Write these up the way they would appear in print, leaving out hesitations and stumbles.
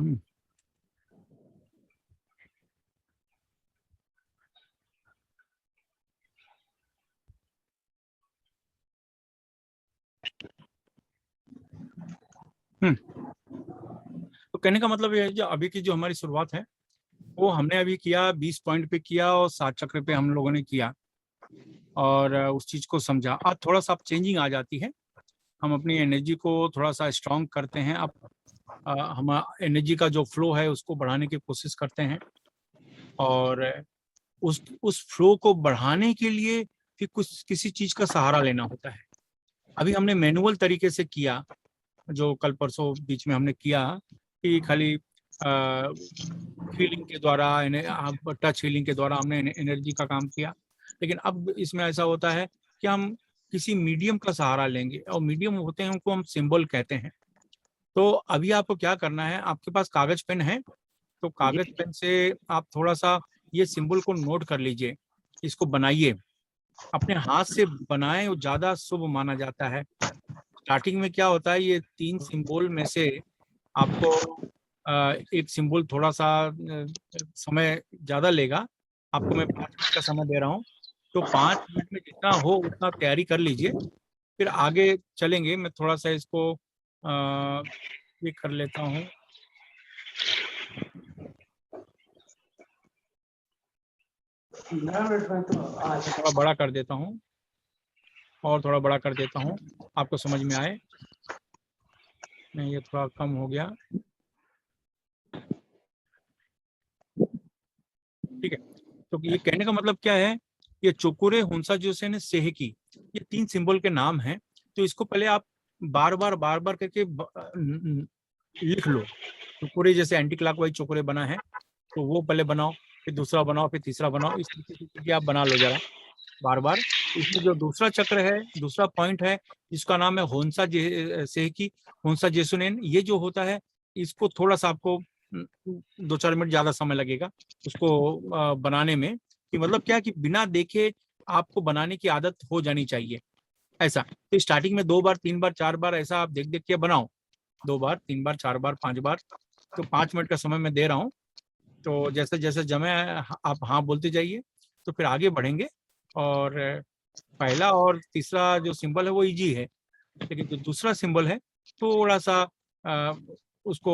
हम्म। हम्म। तो कहने का मतलब ये है, जो अभी की जो हमारी शुरुआत है वो हमने अभी किया 20 पॉइंट पे किया और 7 चक्र पे हम लोगों ने किया, और उस चीज को समझा। अब थोड़ा सा चेंजिंग आ जाती है, हम अपनी एनर्जी को थोड़ा सा स्ट्रांग करते हैं। अब हम एनर्जी का जो फ्लो है उसको बढ़ाने की कोशिश करते हैं, और उस फ्लो को बढ़ाने के लिए फिर कुछ किसी चीज का सहारा लेना होता है। अभी हमने मैनुअल तरीके से किया, जो कल परसों बीच में हमने किया, कि खाली फीलिंग के द्वारा, टच हीलिंग के द्वारा हमने एनर्जी का काम किया। लेकिन अब इसमें ऐसा होता है कि हम किसी मीडियम का सहारा लेंगे, और मीडियम होते हैं उनको हम सिंबल कहते हैं। तो अभी आपको क्या करना है, आपके पास कागज पेन है, तो जी कागज पेन से आप थोड़ा सा ये सिंबल को नोट कर लीजिए, इसको बनाइए, अपने हाथ से बनाएं, वो ज्यादा शुभ माना जाता है। स्टार्टिंग में क्या होता है, ये 3 सिंबल में से आपको एक सिंबल थोड़ा सा समय ज्यादा लेगा। आपको मैं 5 मिनट का समय दे रहा हूँ, तो 5 मिनट में जितना हो उतना तैयारी कर लीजिए, फिर आगे चलेंगे। मैं थोड़ा सा इसको ये कर लेता हूँ। थोड़ा बड़ा कर देता हूँ, और थोड़ा बड़ा कर देता हूँ, आपको समझ में आए। नहीं, ये थोड़ा कम हो गया। ठीक है। तो ये कहने का मतलब क्या है, ये चोकुरे हुंसा जोसेन सेहकी, ये 3 सिंबल के नाम हैं। तो इसको पहले आप बार बार करके लिख लो। चोकुरे जैसे एंटी क्लॉकवाइज चोकुरे बना है, तो वो पहले बनाओ, फिर दूसरा बनाओ, फिर तीसरा बनाओ, इस तरीके से करके आप बना लो जरा बार बार। इसमें जो दूसरा चक्र है, दूसरा पॉइंट है, जिसका नाम है होंसा सेहकी, होंसा जेसुनेन, ये जो होता है, इसको थोड़ा सा आपको 2-4 मिनट ज्यादा समय लगेगा उसको बनाने में। कि मतलब क्या, कि बिना देखे आपको बनाने की आदत हो जानी चाहिए, ऐसा। तो स्टार्टिंग में 2 बार 3 बार 4 बार ऐसा आप देख देख के बनाओ, 2 बार 3 बार 4 बार 5 बार। तो 5 मिनट का समय मैं दे रहा हूँ, तो जैसे जैसे जमे आप हाँ बोलते जाइए, तो फिर आगे बढ़ेंगे। और पहला और तीसरा जो सिंबल है वो इजी है, लेकिन जो दूसरा सिंबल है थोड़ा सा अ, उसको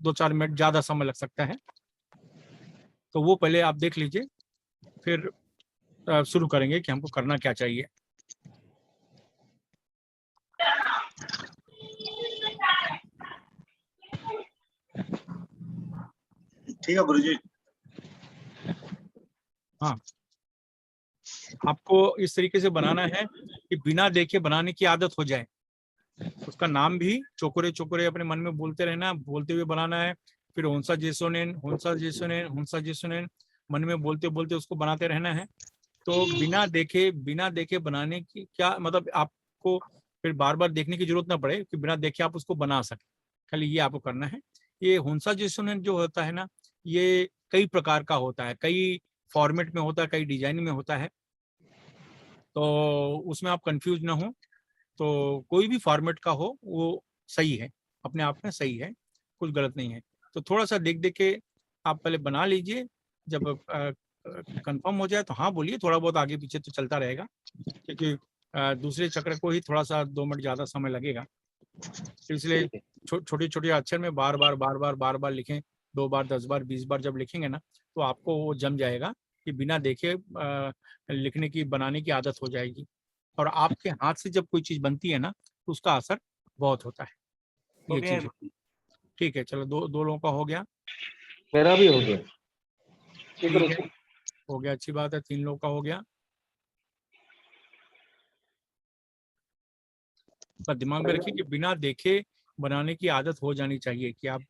2-4 मिनट ज्यादा समय लग सकता है। तो वो पहले आप देख लीजिए, फिर शुरू करेंगे कि हमको करना क्या चाहिए। ठीक है गुरुजी। हाँ, आपको इस तरीके से बनाना है कि बिना देखे बनाने की आदत हो जाए। उसका नाम भी चोकुरे चोकुरे अपने मन में बोलते रहना, बोलते हुए बनाना है। फिर होंसा जेसोनेन, होंसा जेसोनेन, होंसा जेसोनेन, मन में बोलते बोलते उसको बनाते रहना है। तो बिना देखे बनाने की क्या मतलब, आपको फिर बार बार देखने की जरूरत ना पड़े, कि बिना देखे आप उसको बना सके, खाली ये आपको करना है। ये होंसा जेसोनेन जो होता है ना, ये कई प्रकार का होता है, कई फॉर्मेट में होता है, कई डिजाइन में होता है। तो उसमें आप कंफ्यूज ना हो, तो कोई भी फॉर्मेट का हो वो सही है, अपने आप में सही है, कुछ गलत नहीं है। तो थोड़ा सा देख देख के आप पहले बना लीजिए। जब कंफर्म हो जाए तो हाँ बोलिए, थोड़ा बहुत आगे पीछे तो चलता रहेगा, क्योंकि दूसरे चक्र को ही थोड़ा सा 2 मिनट ज्यादा समय लगेगा। तो इसलिए ठीक है। छोटे छोटे अक्षर में बार बार लिखें। 2 बार 10 बार 20 बार जब लिखेंगे ना, तो आपको वो जम जाएगा, कि बिना देखे लिखने की बनाने की आदत हो जाएगी। और आपके हाथ से जब कोई चीज बनती है ना, तो उसका असर बहुत होता है, हो ये गया है चीज है। गुरुजी। ठीक है, चलो, दो लोगों का हो गया। मेरा भी हो गया। ठीक ठीक है, गुरुजी। हो गया, अच्छी बात है, 3 लोगों का हो गया। पर दिमाग में रखिए कि बिना देखे बनाने की आदत हो जानी चाहिए, कि आप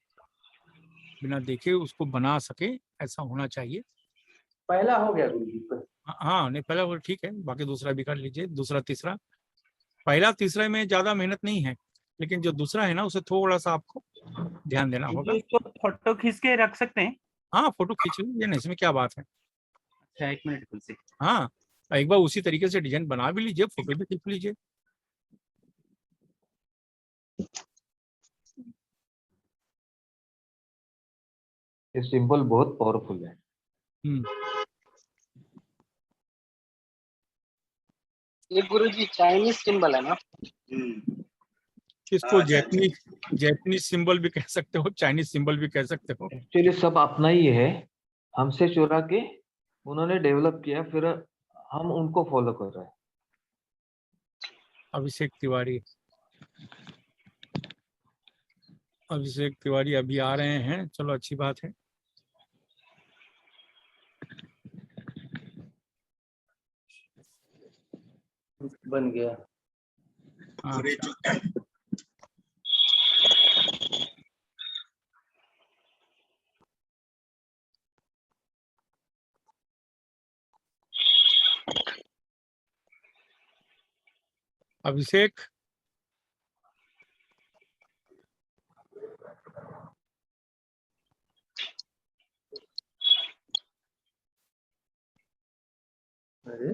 बिना देखे उसको बना सके, ऐसा होना चाहिए। पहला हो गया गुरुजी। हाँ, नहीं, पहला वो ठीक है, बाकी दूसरा भी कर लीजिए, दूसरा तीसरा। पहला तीसरा में ज्यादा मेहनत नहीं है, लेकिन जो दूसरा है ना, उसे थोड़ा सा आपको ध्यान देना होगा। जी, उसको फोटो खींच के रख सकते हैं। हाँ, फोटो खींच लीजिए ना, इसमें क्या बात है। अच्छा, 1 मिनट खुल से। हाँ, एक बार उसी तरीके से डिजाइन बना भी लीजिए, फोटो भी खींच लीजिए। ये सिंबल बहुत पावरफुल है। ये गुरुजी चाइनीज सिंबल है ना? इसको जैपनीज सिंबल भी कह सकते हो, चाइनीज सिंबल भी कह सकते हो। एक्चुअली सब अपना ही है, हमसे चुरा के उन्होंने डेवलप किया, फिर हम उनको फॉलो कर रहे हैं। अभिषेक तिवारी अभी आ रहे हैं, चलो अच्छी बात है। बन गया। हाँ, अभिषेक अरे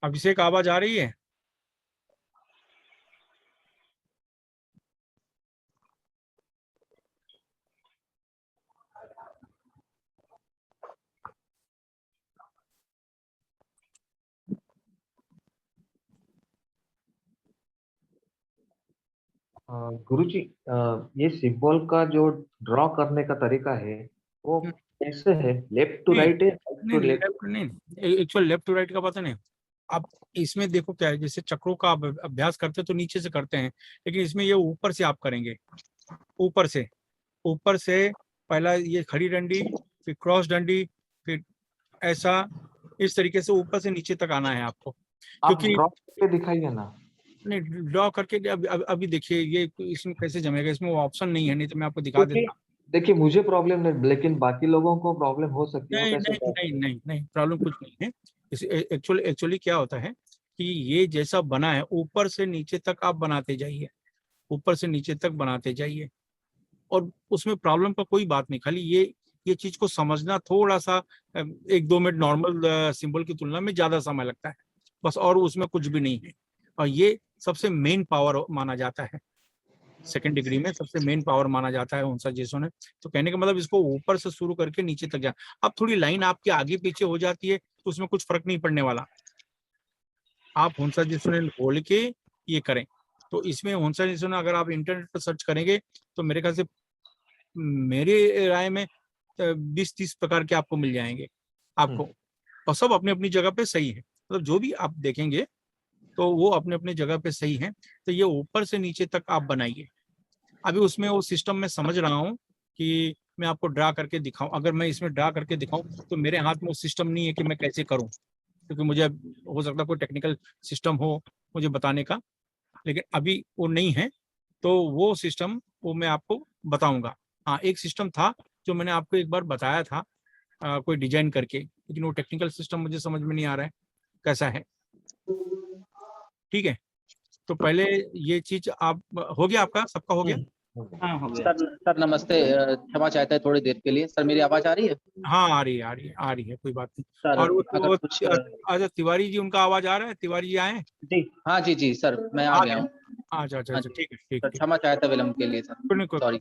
अभिषेक आवाज आ रही है? गुरुजी, ये सिंबल का जो ड्रॉ करने का तरीका है वो कैसे है? लेफ्ट टू नहीं राइट है, राइट टू नहीं, लेफ्ट? लेफ्ट नहीं, एक्चुअल लेफ्ट टू राइट का पता नहीं। आप इसमें देखो क्या है, जैसे चक्रों का आप अभ्यास करते हैं तो नीचे से करते हैं, लेकिन इसमें ये ऊपर से आप करेंगे। ऊपर से पहला ये खड़ी डंडी, फिर क्रॉस डंडी, फिर ऐसा, इस तरीके से ऊपर से नीचे तक आना है आपको। आप क्योंकि ड्रॉ करके दिखाइए ना। नहीं, ड्रॉ करके अभी देखिए ये इसमें कैसे जमेगा, इसमें वो ऑप्शन नहीं है, नहीं तो मैं आपको दिखा क्योंकि देता। देखिए मुझे प्रॉब्लम नहीं, लेकिन बाकी लोगों को प्रॉब्लम हो सकती है, वो नहीं कैसे नहीं ड्रॉ नहीं करें? नहीं नहीं, प्रॉब्लम कुछ नहीं है। एक्चुअली क्या होता है कि ये जैसा बना है ऊपर से नीचे तक आप बनाते जाइए, ऊपर से नीचे तक बनाते जाइए, और उसमें प्रॉब्लम का कोई बात नहीं। खाली ये चीज को समझना थोड़ा सा 1-2 मिनट नॉर्मल सिंबल की तुलना में ज्यादा समय लगता है बस, और उसमें कुछ भी नहीं है। और ये सबसे मेन पावर माना जाता है, सेकंड डिग्री में सबसे मेन पावर माना जाता है उनसा जैसों ने। तो कहने का मतलब इसको ऊपर से शुरू करके नीचे तक जा। अब थोड़ी लाइन आपके आगे पीछे हो जाती है तो उसमें कुछ फर्क नहीं पड़ने वाला। आप हुंसा जैसों ने बोल के ये करें, तो इसमें हुंसा जैसों ने अगर आप इंटरनेट पर सर्च करेंगे तो मेरे ख्याल से, मेरे राय में 20-30 प्रकार के आपको मिल जाएंगे आपको, और सब अपनी अपनी जगह पे सही है। मतलब जो भी आप देखेंगे तो वो अपने अपने जगह पे सही है। तो ये ऊपर से नीचे तक आप बनाइए। अभी उसमें वो सिस्टम मैं समझ रहा हूँ कि मैं आपको ड्रा करके दिखाऊं। अगर मैं इसमें ड्रा करके दिखाऊं तो मेरे हाथ में वो सिस्टम नहीं है कि मैं कैसे करूं, क्योंकि मुझे हो सकता है कोई टेक्निकल सिस्टम हो मुझे बताने का, लेकिन अभी वो नहीं है। तो वो सिस्टम वो मैं आपको बताऊंगा। हाँ, एक सिस्टम था जो मैंने आपको एक बार बताया था, कोई डिजाइन करके, लेकिन वो टेक्निकल सिस्टम मुझे समझ में नहीं आ रहा है कैसा है। ठीक है, तो पहले ये चीज आप, हो गया आपका, सबका हो गया? हाँ हो गया। सर नमस्ते, क्षमा चाहता है थोड़ी देर के लिए। सर मेरी आवाज आ रही है? हाँ, आ रही है, आ रही है, कोई बात नहीं। सर और अगर वो कुछ अच्छा, तिवारी जी उनका आवाज आ रहा है? तिवारी जी आए? जी हाँ जी जी सर, मैं आ आ गया गए? हूँ। अच्छा अच्छा हाँ अच्छा, जी ठीक है, ठीक सर, ठीक। क्षमा चाहता विलम्ब के लिए कोई सर, नहीं, सॉरी।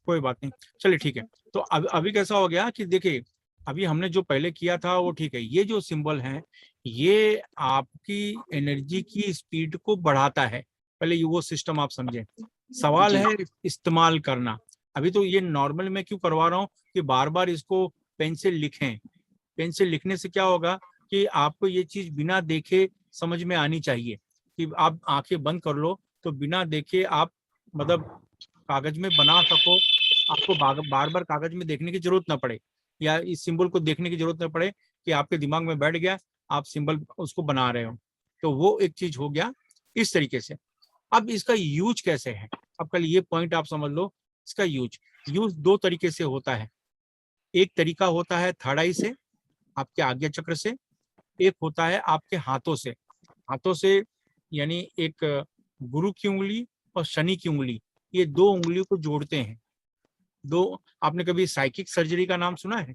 कोई बात नहीं। चलिए ठीक है। तो अभी कैसा हो गया कि देखिए, अभी हमने जो पहले किया था वो ठीक है। ये जो सिंबल है ये आपकी एनर्जी की स्पीड को बढ़ाता है। पहले ये वो सिस्टम आप समझे। सवाल जी है इस्तेमाल करना। अभी तो ये नॉर्मल में क्यों करवा रहा हूँ कि बार बार इसको पेन से लिखें। पेन से लिखने से क्या होगा कि आपको ये चीज बिना देखे समझ में आनी चाहिए। कि आप आंखें बंद कर लो तो बिना देखे आप मतलब कागज में बना सको, आपको बार बार कागज में देखने की जरूरत ना पड़े, या इस सिंबल को देखने की जरूरत ना पड़े, कि आपके दिमाग में बैठ गया, आप सिंबल उसको बना रहे हो। तो वो एक चीज हो गया इस तरीके से। अब इसका यूज कैसे है, अब कल ये पॉइंट आप समझ लो। इसका यूज यूज दो तरीके से होता है। एक तरीका होता है थर्ड आई से, आपके आज्ञा चक्र से। एक होता है आपके हाथों से। हाथों से यानी एक गुरु की उंगली और शनि की उंगली, ये दो उंगलियों को जोड़ते हैं। दो, आपने कभी साइकिक सर्जरी का नाम सुना है?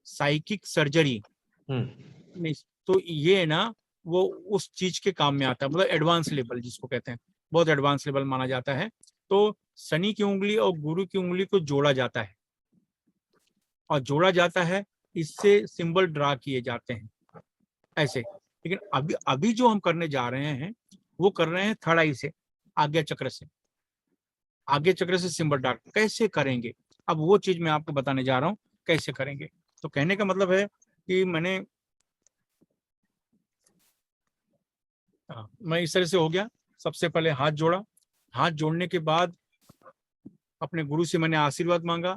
साइकिक सर्जरी नहीं, तो ये ना वो उस चीज के काम में आता है, मतलब एडवांस लेवल जिसको कहते हैं, बहुत एडवांस लेवल माना जाता है। तो शनि की उंगली और गुरु की उंगली को जोड़ा जाता है, और जोड़ा जाता है, इससे सिंबल ड्रा किए जाते हैं ऐसे। लेकिन अभी अभी जो हम करने जा रहे हैं वो कर रहे हैं थर्ड आई से, आज्ञा चक्र से। आज्ञा चक्र से सिंबल ड्रा कैसे करेंगे, अब वो चीज मैं आपको बताने जा रहा हूँ कैसे करेंगे। तो कहने का मतलब है कि मैं इस तरह से हो गया। सबसे पहले हाथ जोड़ा, हाथ जोड़ने के बाद अपने गुरु से मैंने आशीर्वाद मांगा,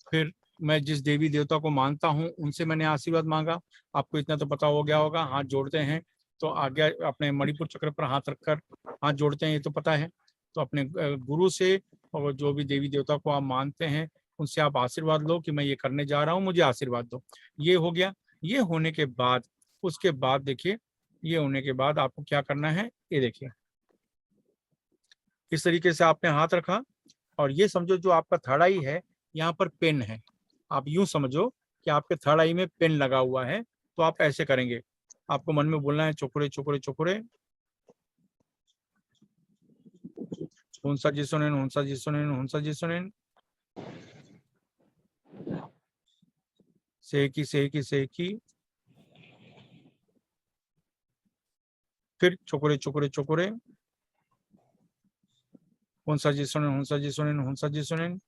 फिर मैं जिस देवी देवता को मानता हूँ उनसे मैंने आशीर्वाद मांगा। आपको इतना तो पता हो गया होगा, हाथ जोड़ते हैं तो आगे अपने मणिपुर चक्र पर हाथ रखकर हाथ जोड़ते हैं, ये तो पता है। तो अपने गुरु से और जो भी देवी देवता को आप मानते हैं उनसे आप आशीर्वाद लो कि मैं ये करने जा रहा हूँ, मुझे आशीर्वाद दो। ये हो गया। ये होने के बाद, उसके बाद देखिए, ये होने के बाद आपको क्या करना है, ये देखिए इस तरीके से आपने हाथ रखा, और ये समझो जो आपका थर्ड आई है यहाँ पर पेन है। आप यूं समझो कि आपके थर्ड आई में पेन लगा हुआ है। तो आप ऐसे करेंगे, आपको मन में बोलना है चोकुरे चोकुरे चोकुरे, हुंसा जिसोनेन हुंसा जिसोनेन हुंसा जिसोनेन, सेकी सेकी सेकी, फिर चोकुरे चोकुरे चोकुरे, हुंसा जिसोनेन हुंसा जिसोनेन हुंसा जिसोनेन,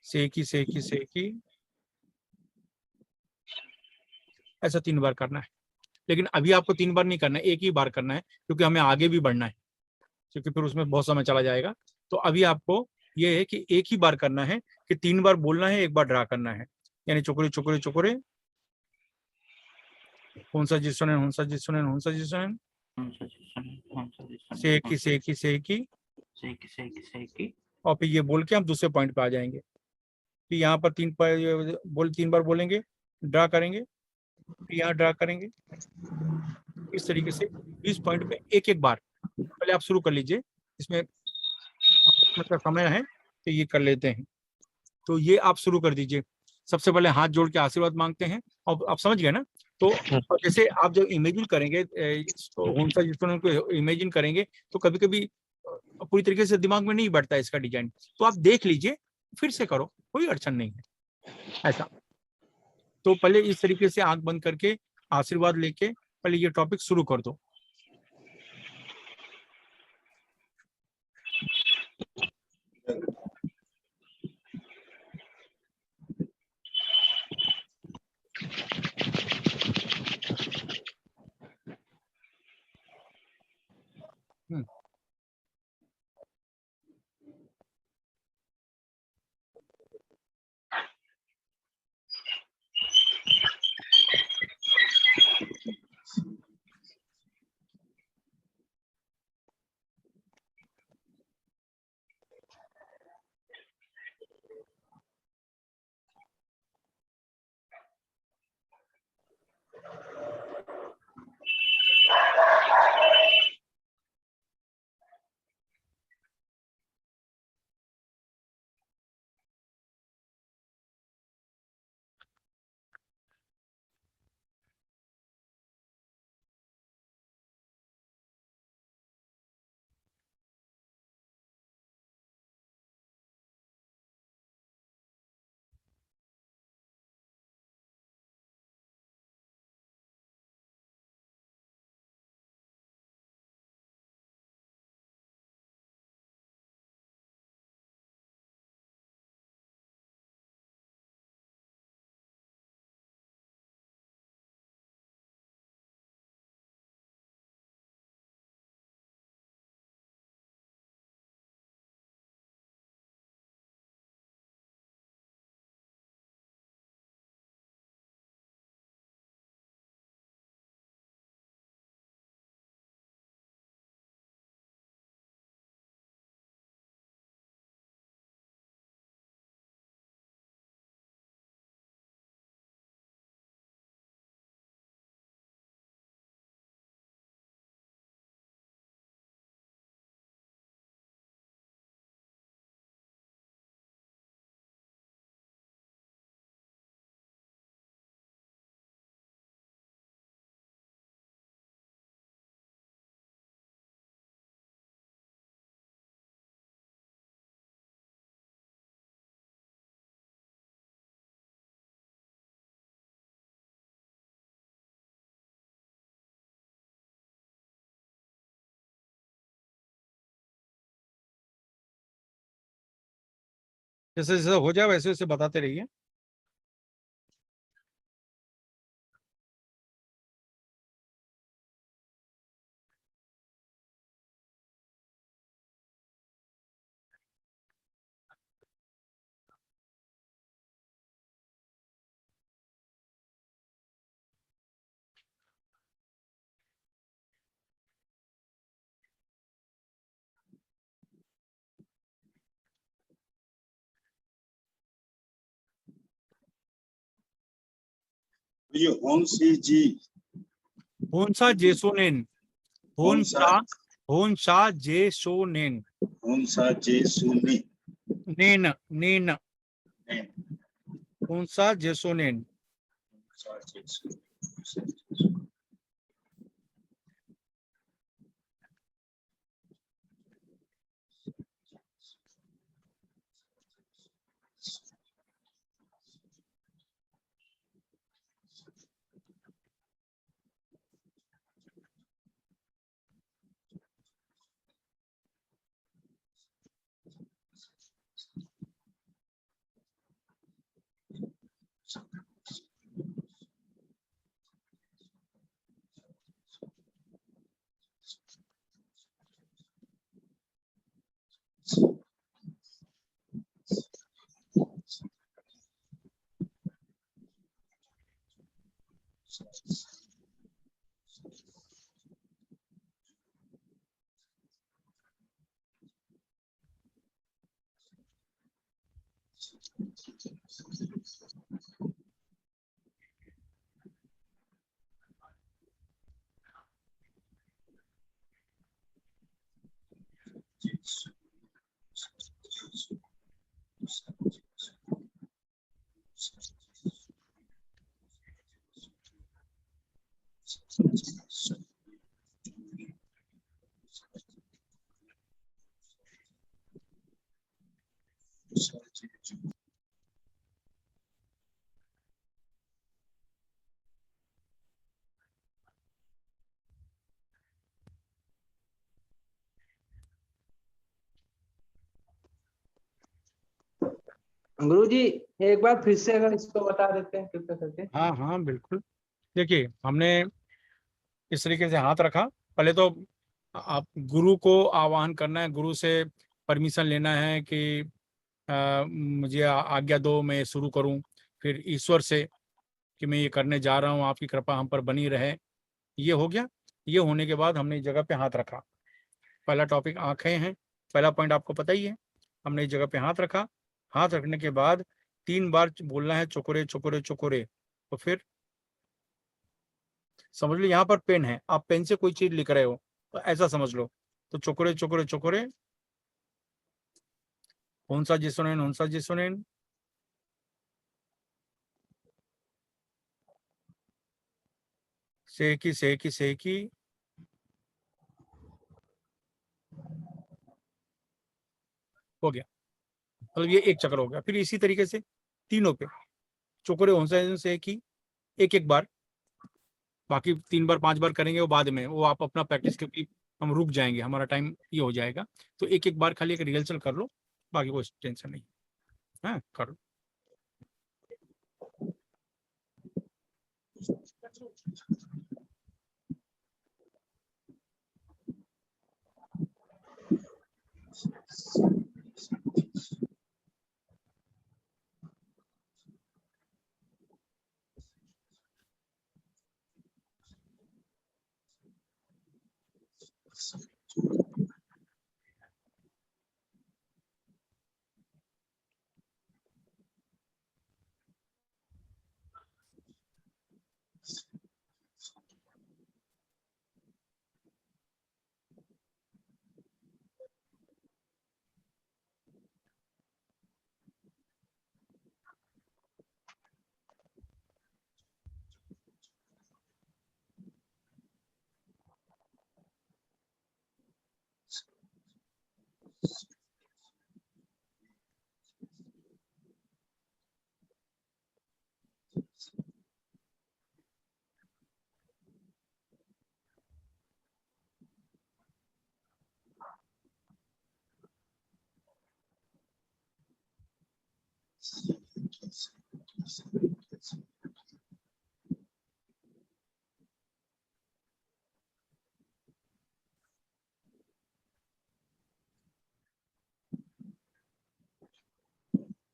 सेकी सेकी सेकी। ऐसा 3 बार करना है। लेकिन अभी आपको 3 बार नहीं करना है, एक ही बार करना है, क्योंकि हमें आगे भी बढ़ना है, क्योंकि फिर उसमें बहुत समय चला जाएगा। तो अभी आपको ये है कि एक ही बार करना है, कि 3 बार बोलना है, एक बार ड्रा करना है। यानी चुकुरे चुकुरे चुकुरे, हुंसा जिसोनेन हुंसा जिसोनेन हुंसा जिसोनेन, सेकी सेकी सेकी, और फिर ये बोल के हम दूसरे पॉइंट पे आ जाएंगे। फिर यहाँ पर 3 बार बोलेंगे, ड्रा करेंगे, फिर यहाँ ड्रा करेंगे। इस तरीके से 20 पॉइंट पे एक एक बार। पहले आप शुरू कर लीजिए, इसमें मतलब समय है तो ये कर लेते हैं। तो ये आप शुरू कर दीजिए। सबसे पहले हाथ जोड़ के आशीर्वाद मांगते हैं, और आप समझ गए ना। तो जैसे आप जब इमेजिन करेंगे, हुंसा जिसको को इमेजिन करेंगे, तो कभी कभी पूरी तरीके से दिमाग में नहीं बैठता इसका डिजाइन। तो आप देख लीजिए, फिर से करो, कोई अड़चन नहीं है ऐसा। तो पहले इस तरीके से आंख बंद करके आशीर्वाद लेके पहले ये टॉपिक शुरू कर दो। जैसे जैसे हो जाए वैसे वैसे बताते रहिए। ये होन्सी जी, होन्सा जेसोनेन, होन्सा होन्सा जेसोनेन, होन्सा जे सुनी, नेन नेन, ने, होन्सा जेसोनेन। होन्सा जे सुनी। गुरुजी एक बार फिर से अगर इसको बता देते हैं कृपया करके। हाँ हाँ बिल्कुल। देखिए हमने इस तरीके से हाथ रखा। पहले तो आप गुरु को आवाहन करना है, गुरु से परमिशन लेना है कि मुझे आज्ञा दो, मैं शुरू करूं। फिर ईश्वर से कि मैं ये करने जा रहा हूं, आपकी कृपा हम पर बनी रहे। ये हो गया। ये होने के बाद हमने इस जगह पे हाथ रखा। पहला टॉपिक आंखें हैं। पहला पॉइंट आपको पता ही है। हमने इस जगह पे हाथ रखा। हाथ रखने के बाद 3 बार बोलना है चोकोरे चोकोरे चोकोरे। तो फिर समझ लो यहाँ पर पेन है, आप पेन से कोई चीज लिख रहे हो तो ऐसा समझ लो। तो चोकोरे चोकोरे चोकोरे, होन्सा जिसोनेन, होन्सा जिसोनेन। सेकी सेकी सेकी। हो गया। मतलब ये एक चक्र हो गया। फिर इसी तरीके से तीनों पे चोकोरे होन्सा सेकी एक एक बार। बाकी 3 बार 5 बार करेंगे वो बाद में, वो आप अपना प्रैक्टिस, क्योंकि हम रुक जाएंगे, हमारा टाइम ये हो जाएगा। तो एक एक बार खाली एक रिहर्सल कर लो, बाकी कोई टेंशन नहीं है। हाँ कर लो।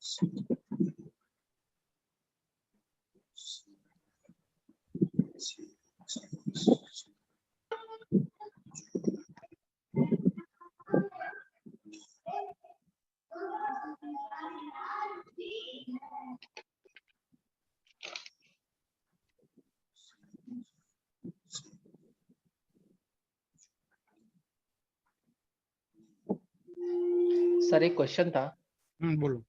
सर एक क्वेश्चन था बोलो।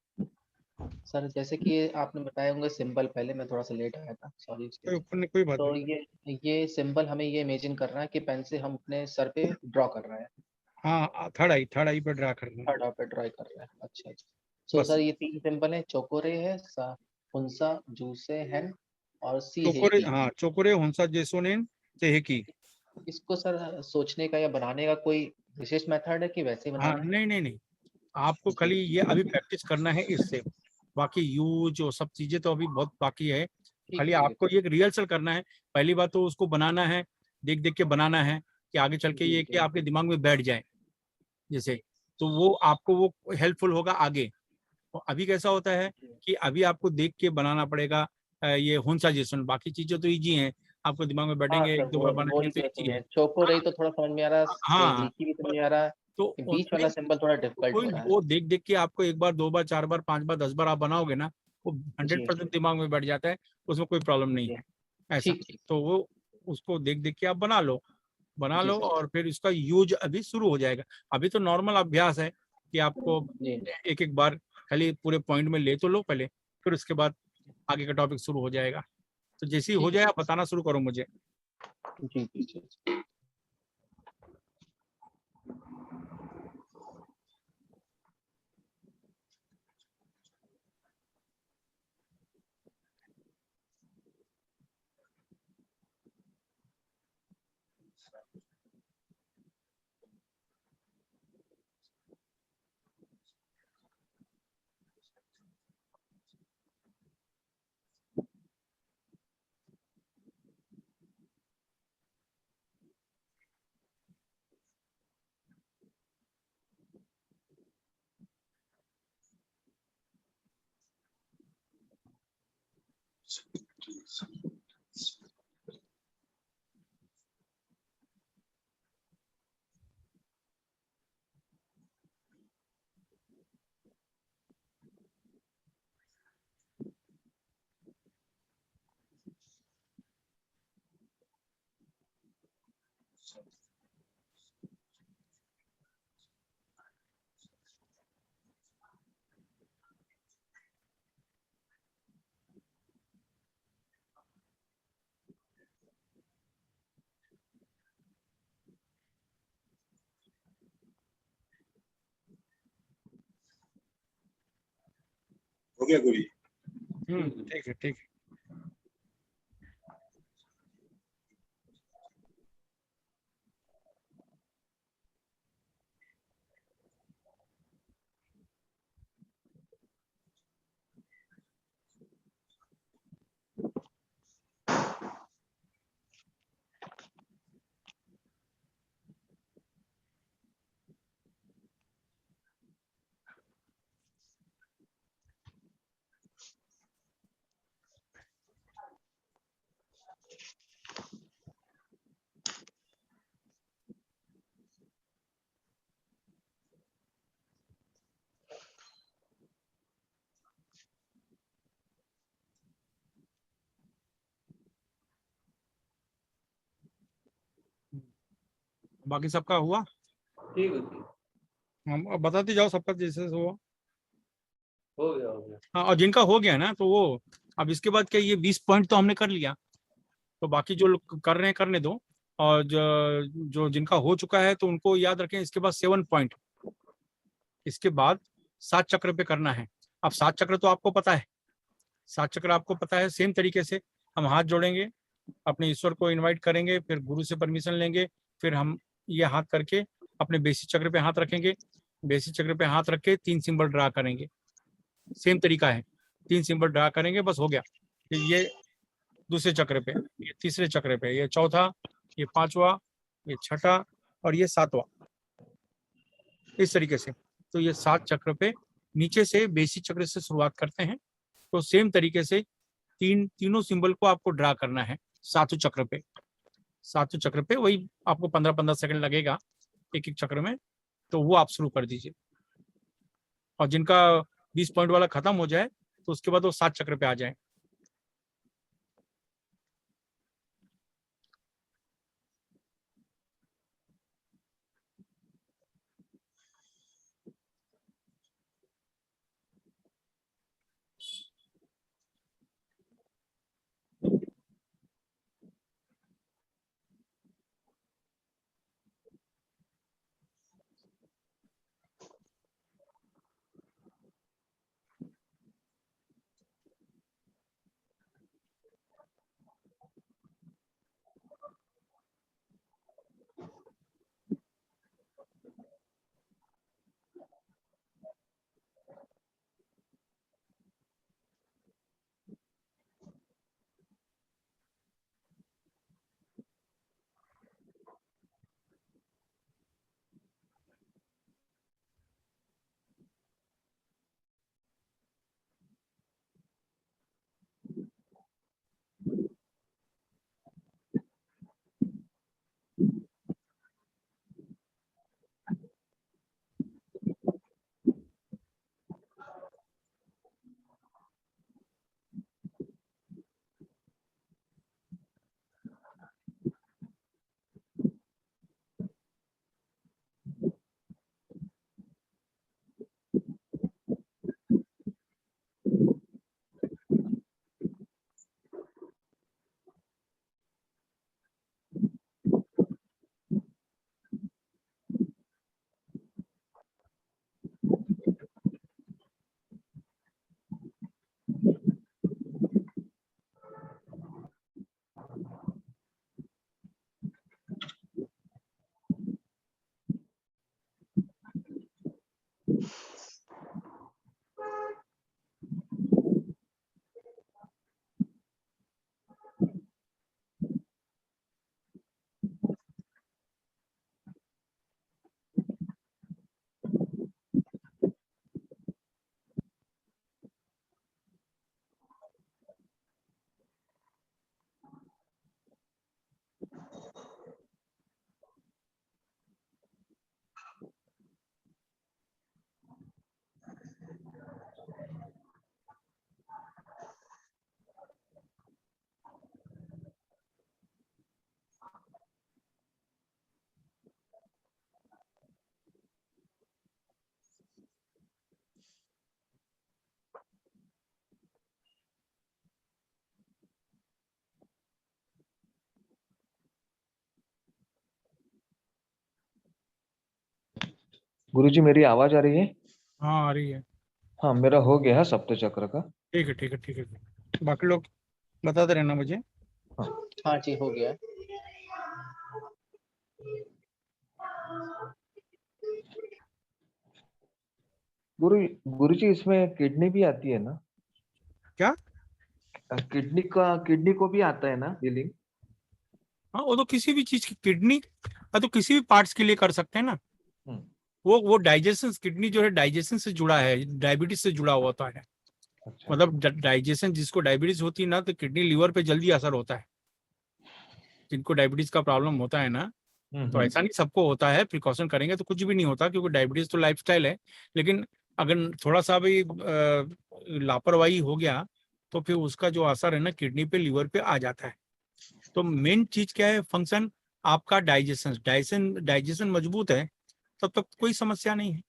सर, जैसे कि आपने बताए होंगे सिंबल, पहले मैं थोड़ा सा लेट आया था, सॉरी उसके लिए। कोई बात तो नहीं। ये सिंबल हमें ये इमेजिन करना है कि पेन से हम अपने सर पे ड्रॉ कर रहे हैं, हाँ, थर्ड आई पे ड्रा करना है। थर्ड पे ड्रॉ कर रहे हैं। अच्छा अच्छा। सो बस सर ये 3 सिंबल है, चोकोरे है, हुंसा, जूसे, हैन और सी है चोकोरे, की। हाँ, चोकोरे, हुंसा, जेसोनेन, सेहेकी। इसको सर सोचने का या बनाने का कोई विशेष मेथड है कि वैसे ही हाँ, बनाना है? नहीं, आपको जी खाली ये अभी प्रैक्टिस करना है इससे। बाकी यूज और सब चीजें तो अभी बहुत बाकी है। ठीक खाली है, ठीक आपको ये रिहर्सल करना है। पहली बात तो उसको बनाना है, देख देख के बनाना है कि आगे चल के जी ये कि जी आपके दिमाग में बैठ जाए जैसे। तो वो आपको वो हेल्पफुल होगा आगे। तो अभी कैसा होता है कि अभी आपको देख के बनाना पड़ेगा। ये हुंसा जेसन, बाकी चीजें तो इजी हैं, आपको दिमाग में हाँ बैठेंगे, सर, एक दो बार वो बनाएंगे तो इंटरेस्टिंग इजी है। है। चोको रही तो थोड़ा समझ में आ रहा है, हाँ, सेहिकी भी समझ बस। में आ रहा है, तो ये बीच वाला सिंबल थोड़ा डिफिकल्ट हो कोई रहा है। वो देख देख के आपको एक बार, दो बार, चार बार, पांच बार, 10 बार आप बनाओगे ना, वो जी 100% दिमाग में बैठ जाता है। उसमें कोई प्रॉब्लम नहीं जी, है ऐसा। ठीक ठीक। तो वो उसको देख देख के आप बना जी लो सर, और फिर इसका यूज अभी शुरू हो जाएगा। अभी तो नॉर्मल अभ्यास है कि आपको जी एक एक बार खाली पूरे पॉइंट में ले तो लो पहले, फिर उसके बाद आगे का टॉपिक शुरू हो जाएगा। तो जैसे ही हो ठीक जाए है। आप बताना शुरू करो मुझे। जी जी जी। हो गया गुरी? ठीक है, ठीक है। बाकी सबका हुआ? ठीक है, ठीक। हम अब बताते जाओ सबका जैसे से हुआ। हो गया, हो गया। हाँ, और जिनका हो गया ना तो वो अब इसके बाद क्या, ये 20 पॉइंट तो हमने कर लिया, तो बाकी जो लोग कर रहे हैं करने दो। और जो जिनका हो चुका है तो उनको याद रखें, इसके बाद 7 पॉइंट, इसके बाद 7 चक्र पे करना है। अब 7 चक्र तो आपको पता है, 7 चक्र आपको पता है। सेम तरीके से हम हाथ जोड़ेंगे, अपने ईश्वर को इनवाइट करेंगे, फिर गुरु से परमिशन लेंगे, फिर हम ये हाथ करके अपने बेसिक चक्र पे हाथ रखेंगे। बेसिक चक्र पे हाथ रख के 3 सिंबल ड्रा करेंगे। सेम तरीका है, 3 सिंबल ड्रा करेंगे, बस हो गया। फिर ये दूसरे चक्र पे, ये तीसरे चक्र पे, ये चौथा, ये पांचवा, ये छठा और ये सातवां, इस तरीके से। तो ये 7 चक्र पे नीचे से बेसिक चक्र से शुरुआत करते हैं। तो सेम तरीके से तीनों सिंबल को आपको ड्रा करना है सातों चक्र पे। सातों चक्र पे वही आपको 15-15 सेकंड लगेगा एक एक चक्र में। तो वो आप शुरू कर दीजिए, और जिनका 20 पॉइंट वाला खत्म हो जाए तो उसके बाद वो 7 चक्र पे आ जाए। गुरुजी मेरी आवाज आ रही है? हाँ आ रही है। हाँ, मेरा हो गया है सप्त चक्र का। ठीक है ठीक है ठीक है। बाकी लोग बताते रहना मुझे। हाँ जी, हो गया। गुरु गुरुजी इसमें किडनी भी आती है ना? क्या? किडनी को भी आता है ना फीलिंग? हाँ, वो तो किसी भी चीज की किडनी, तो किसी भी पार्ट्स के लिए कर सकते हैं ना। हम्म, वो डाइजेशन, किडनी जो है डाइजेशन से जुड़ा है, डायबिटीज से जुड़ा हुआ होता है। अच्छा। मतलब डाइजेशन, जिसको डायबिटीज होती है ना, तो किडनी लीवर पे जल्दी असर होता है। जिनको डायबिटीज का प्रॉब्लम होता है ना, तो ऐसा नहीं सबको होता है, प्रिकॉशन करेंगे तो कुछ भी नहीं होता, क्योंकि डायबिटीज तो लाइफस्टाइल है। लेकिन अगर थोड़ा सा भी लापरवाही हो गया तो फिर उसका जो असर है ना किडनी पे, लीवर पे आ जाता है। तो मेन चीज क्या है, फंक्शन आपका डाइजेशन। डाइजेशन मजबूत है तब तक कोई समस्या नहीं है।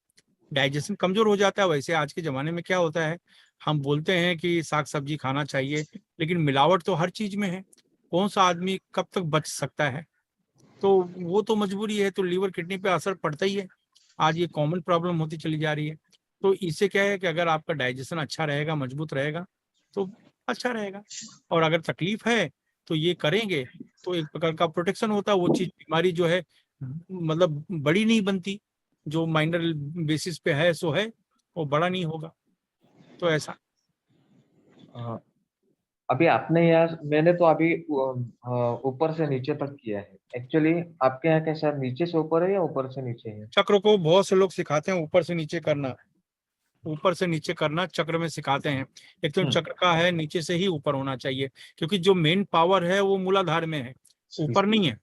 डाइजेशन कमजोर हो जाता है, वैसे आज के जमाने में क्या होता है, हम बोलते हैं कि साग सब्जी खाना चाहिए, लेकिन मिलावट तो हर चीज में है। कौन सा आदमी कब तक बच सकता है? तो वो तो मजबूरी है, तो लीवर किडनी पे असर पड़ता ही है। आज ये कॉमन प्रॉब्लम होती चली जा रही है। तो इससे क्या है कि अगर आपका डाइजेशन अच्छा रहेगा, मजबूत रहेगा, तो अच्छा रहेगा। और अगर तकलीफ है तो ये करेंगे तो एक प्रकार का प्रोटेक्शन होता है। वो चीज, बीमारी जो है मतलब बड़ी नहीं बनती, जो माइनर बेसिस पे है सो है, वो बड़ा नहीं होगा। तो ऐसा। हाँ, अभी आपने यार, मैंने तो अभी ऊपर से नीचे तक किया है। एक्चुअली आपके यहाँ कैसा, नीचे से ऊपर है या ऊपर से नीचे है? चक्र को बहुत से लोग सिखाते हैं ऊपर से नीचे करना। ऊपर से नीचे करना चक्र में सिखाते हैं। एक तो चक्र का है नीचे से ही ऊपर होना चाहिए, क्योंकि जो मेन पावर है वो मूलाधार में है, ऊपर नहीं है।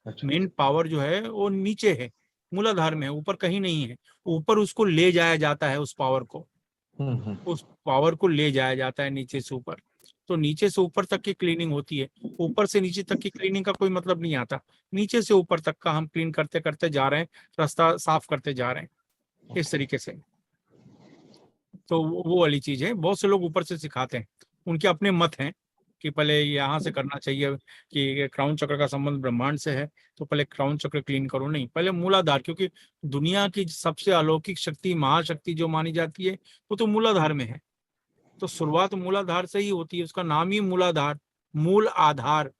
अच्छा। मेन पावर जो है वो नीचे है, मूलाधार में है, ऊपर कहीं नहीं है। ऊपर उसको ले जाया जाता है, उस पावर को ले जाया जाता है नीचे से ऊपर। तो नीचे से ऊपर तक की क्लीनिंग होती है, ऊपर से नीचे तक की क्लीनिंग का कोई मतलब नहीं आता। नीचे से ऊपर तक का हम क्लीन करते करते जा रहे हैं, रास्ता साफ करते जा रहे हैं इस तरीके से। तो वो वाली चीज है। बहुत से लोग ऊपर से सिखाते हैं, उनके अपने मत हैं कि पहले यहाँ से करना चाहिए, कि क्राउन चक्र का संबंध ब्रह्मांड से है तो पहले क्राउन चक्र क्लीन करो। नहीं, पहले मूलाधार, क्योंकि दुनिया की सबसे अलौकिक शक्ति, महाशक्ति जो मानी जाती है वो तो मूलाधार में है। तो शुरुआत मूलाधार से ही होती है, उसका नाम ही मूलाधार, मूल आधार,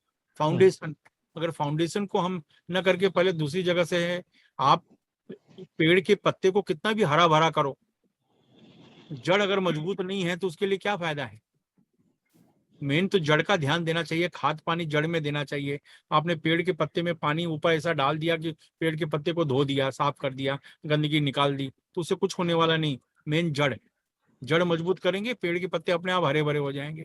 फाउंडेशन। अगर फाउंडेशन को हम न करके पहले दूसरी जगह से है, आप पेड़ के पत्ते को कितना भी हरा भरा करो, जड़ अगर मजबूत नहीं है तो उसके लिए क्या फायदा है। मेन तो जड़ का ध्यान देना चाहिए, खाद पानी जड़ में देना चाहिए। आपने पेड़ के पत्ते में पानी ऊपर ऐसा डाल दिया कि पेड़ के पत्ते को धो दिया, साफ कर दिया, गंदगी निकाल दी, तो उससे कुछ होने वाला नहीं। मेन जड़ मजबूत करेंगे, पेड़ के पत्ते अपने आप हरे भरे हो जाएंगे।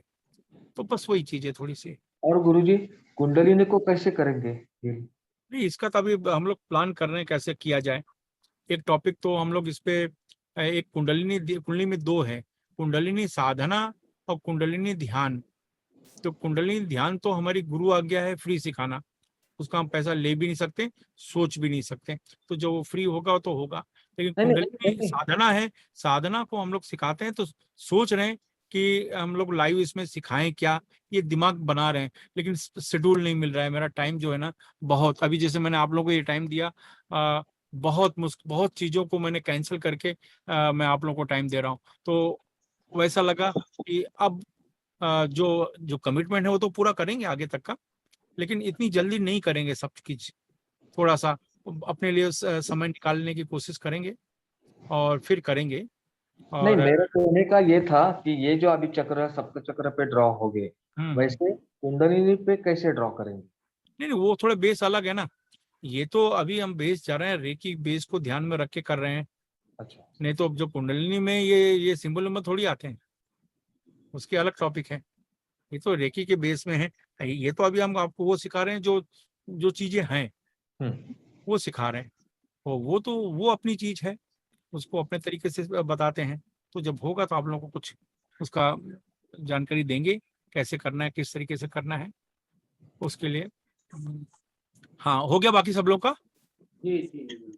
तो बस वही चीज है थोड़ी सी। और गुरुजी, कुंडलिनी को कैसे करेंगे? नहीं, इसका तो अभी हम लोग प्लान कर रहे हैं कैसे किया जाए। एक टॉपिक तो हम लोग इस पे, एक कुंडलिनी में दो है, कुंडलिनी साधना और कुंडलिनी ध्यान। तो कुंडलिनी ध्यान तो हमारी गुरु आज्ञा है फ्री सिखाना, उसका हम पैसा ले भी नहीं सकते, सोच भी नहीं सकते। तो जो वो फ्री होगा तो होगा। लेकिन कुंडलिनी साधना है, साधना को हम लोग सिखाते हैं। तो सोच रहे हैं कि हम लोग लाइव इसमें सिखाएं क्या, ये दिमाग बना रहे हैं, लेकिन शेड्यूल नहीं मिल रहा है। मेरा टाइम जो है ना, बहुत, अभी जैसे मैंने आप लोगों को ये टाइम दिया, बहुत चीजों को मैंने कैंसिल करके मैं आप लोगों को टाइम दे रहा हूँ। तो वैसा लगा कि अब जो कमिटमेंट है वो तो पूरा करेंगे आगे तक का, लेकिन इतनी जल्दी नहीं करेंगे सब कुछ। थोड़ा सा अपने लिए समय निकालने की कोशिश करेंगे और फिर करेंगे। नहीं, और मेरा कहने का ये था कि ये जो अभी चक्र सप्तचक्र पे ड्रॉ हो गए, वैसे कुंडलिनी पे कैसे ड्रॉ करेंगे? नहीं, वो थोड़ा बेस अलग है ना। ये तो अभी हम बेस जा रहे हैं, रेकी बेस को ध्यान में रख के कर रहे हैं। अच्छा। नहीं तो जो कुंडलिनी में ये सिंबल में थोड़ी आते हैं, उसके अलग टॉपिक है। ये तो रेकी के बेस में है। ये तो अभी हम आपको वो सिखा रहे हैं जो जो चीजें हैं वो सिखा रहे हैं। वो तो वो अपनी चीज है, उसको अपने तरीके से बताते हैं। तो जब होगा तो आप लोगों को कुछ उसका जानकारी देंगे, कैसे करना है, किस तरीके से करना है उसके लिए। हाँ, हो गया बाकी सब लोग का? जी जी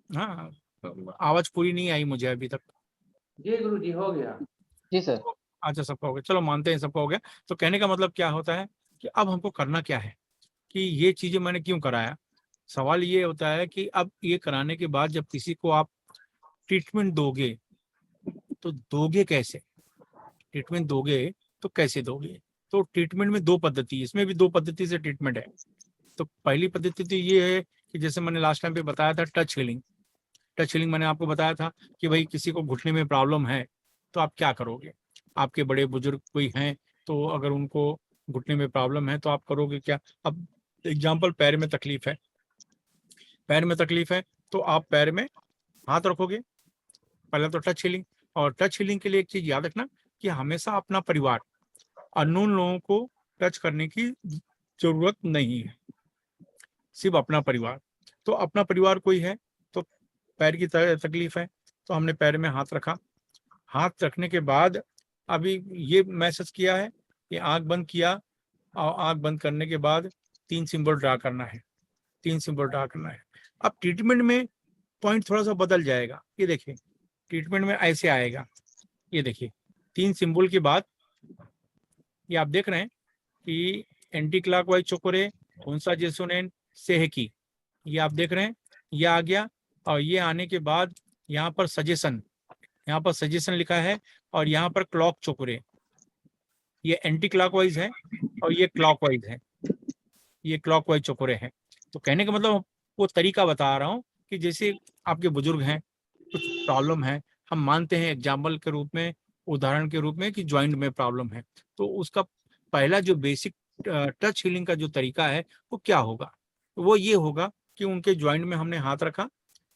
हाँ, आवाज पूरी नहीं आई मुझे अभी तक। जी गुरु जी, हो गया। जी सर। अच्छा, सबका हो गया, चलो मानते हैं सबका हो गया। तो कहने का मतलब क्या होता है कि अब हमको करना क्या है, कि ये चीजें मैंने क्यों कराया। सवाल ये होता है कि अब ये कराने के बाद जब किसी को आप ट्रीटमेंट दोगे तो दोगे कैसे, ट्रीटमेंट दोगे तो कैसे दोगे। तो ट्रीटमेंट में दो पद्धति, इसमें भी दो पद्धति से ट्रीटमेंट है। तो पहली पद्धति तो ये है कि जैसे मैंने लास्ट टाइम पे बताया था, टच हीलिंग। टच हीलिंग मैंने आपको बताया था कि भाई किसी को घुटने में प्रॉब्लम है तो आप क्या करोगे। आपके बड़े बुजुर्ग कोई हैं तो अगर उनको घुटने में प्रॉब्लम है तो आप करोगे क्या। अब एग्जाम्पल, पैर में तकलीफ है, पैर में तकलीफ है तो आप पैर में हाथ रखोगे, पहले तो टच हीलिंग। और टच हीलिंग के लिए एक चीज याद रखना कि हमेशा अपना परिवार, अननोन लोगों को टच करने की जरूरत नहीं है, सिर्फ अपना परिवार। तो अपना परिवार कोई है तो पैर की तकलीफ है तो हमने पैर में हाथ रखा। हाथ रखने के बाद अभी ये मैसेज किया है कि आंख बंद किया, और आंख बंद करने के बाद 3 सिंबल ड्रा करना है, 3 सिंबल ड्रा करना है। अब ट्रीटमेंट में पॉइंट थोड़ा सा बदल जाएगा। ये देखिए, ट्रीटमेंट में ऐसे आएगा, ये देखिए 3 सिंबल के बाद ये आप देख रहे हैं कि एंटी क्लॉकवाइज चोकोरे, हुंसा जेसोनेन, सेहकी, ये आप देख रहे हैं, ये आ गया। और ये आने के बाद यहाँ पर सजेशन, यहाँ पर सजेशन लिखा है, और यहाँ पर क्लॉक चोकोरे, ये एंटी क्लॉकवाइज है और ये क्लॉकवाइज है, ये क्लॉकवाइज चोकोरे हैं। तो कहने का मतलब वो तरीका बता रहा हूँ कि जैसे आपके बुजुर्ग हैं, कुछ प्रॉब्लम है, हम मानते हैं एग्जाम्पल के रूप में, उदाहरण के रूप में कि ज्वाइंट में प्रॉब्लम है, तो उसका पहला जो बेसिक टच हीलिंग का जो तरीका है वो क्या होगा, वो ये होगा कि उनके ज्वाइंट में हमने हाथ रखा।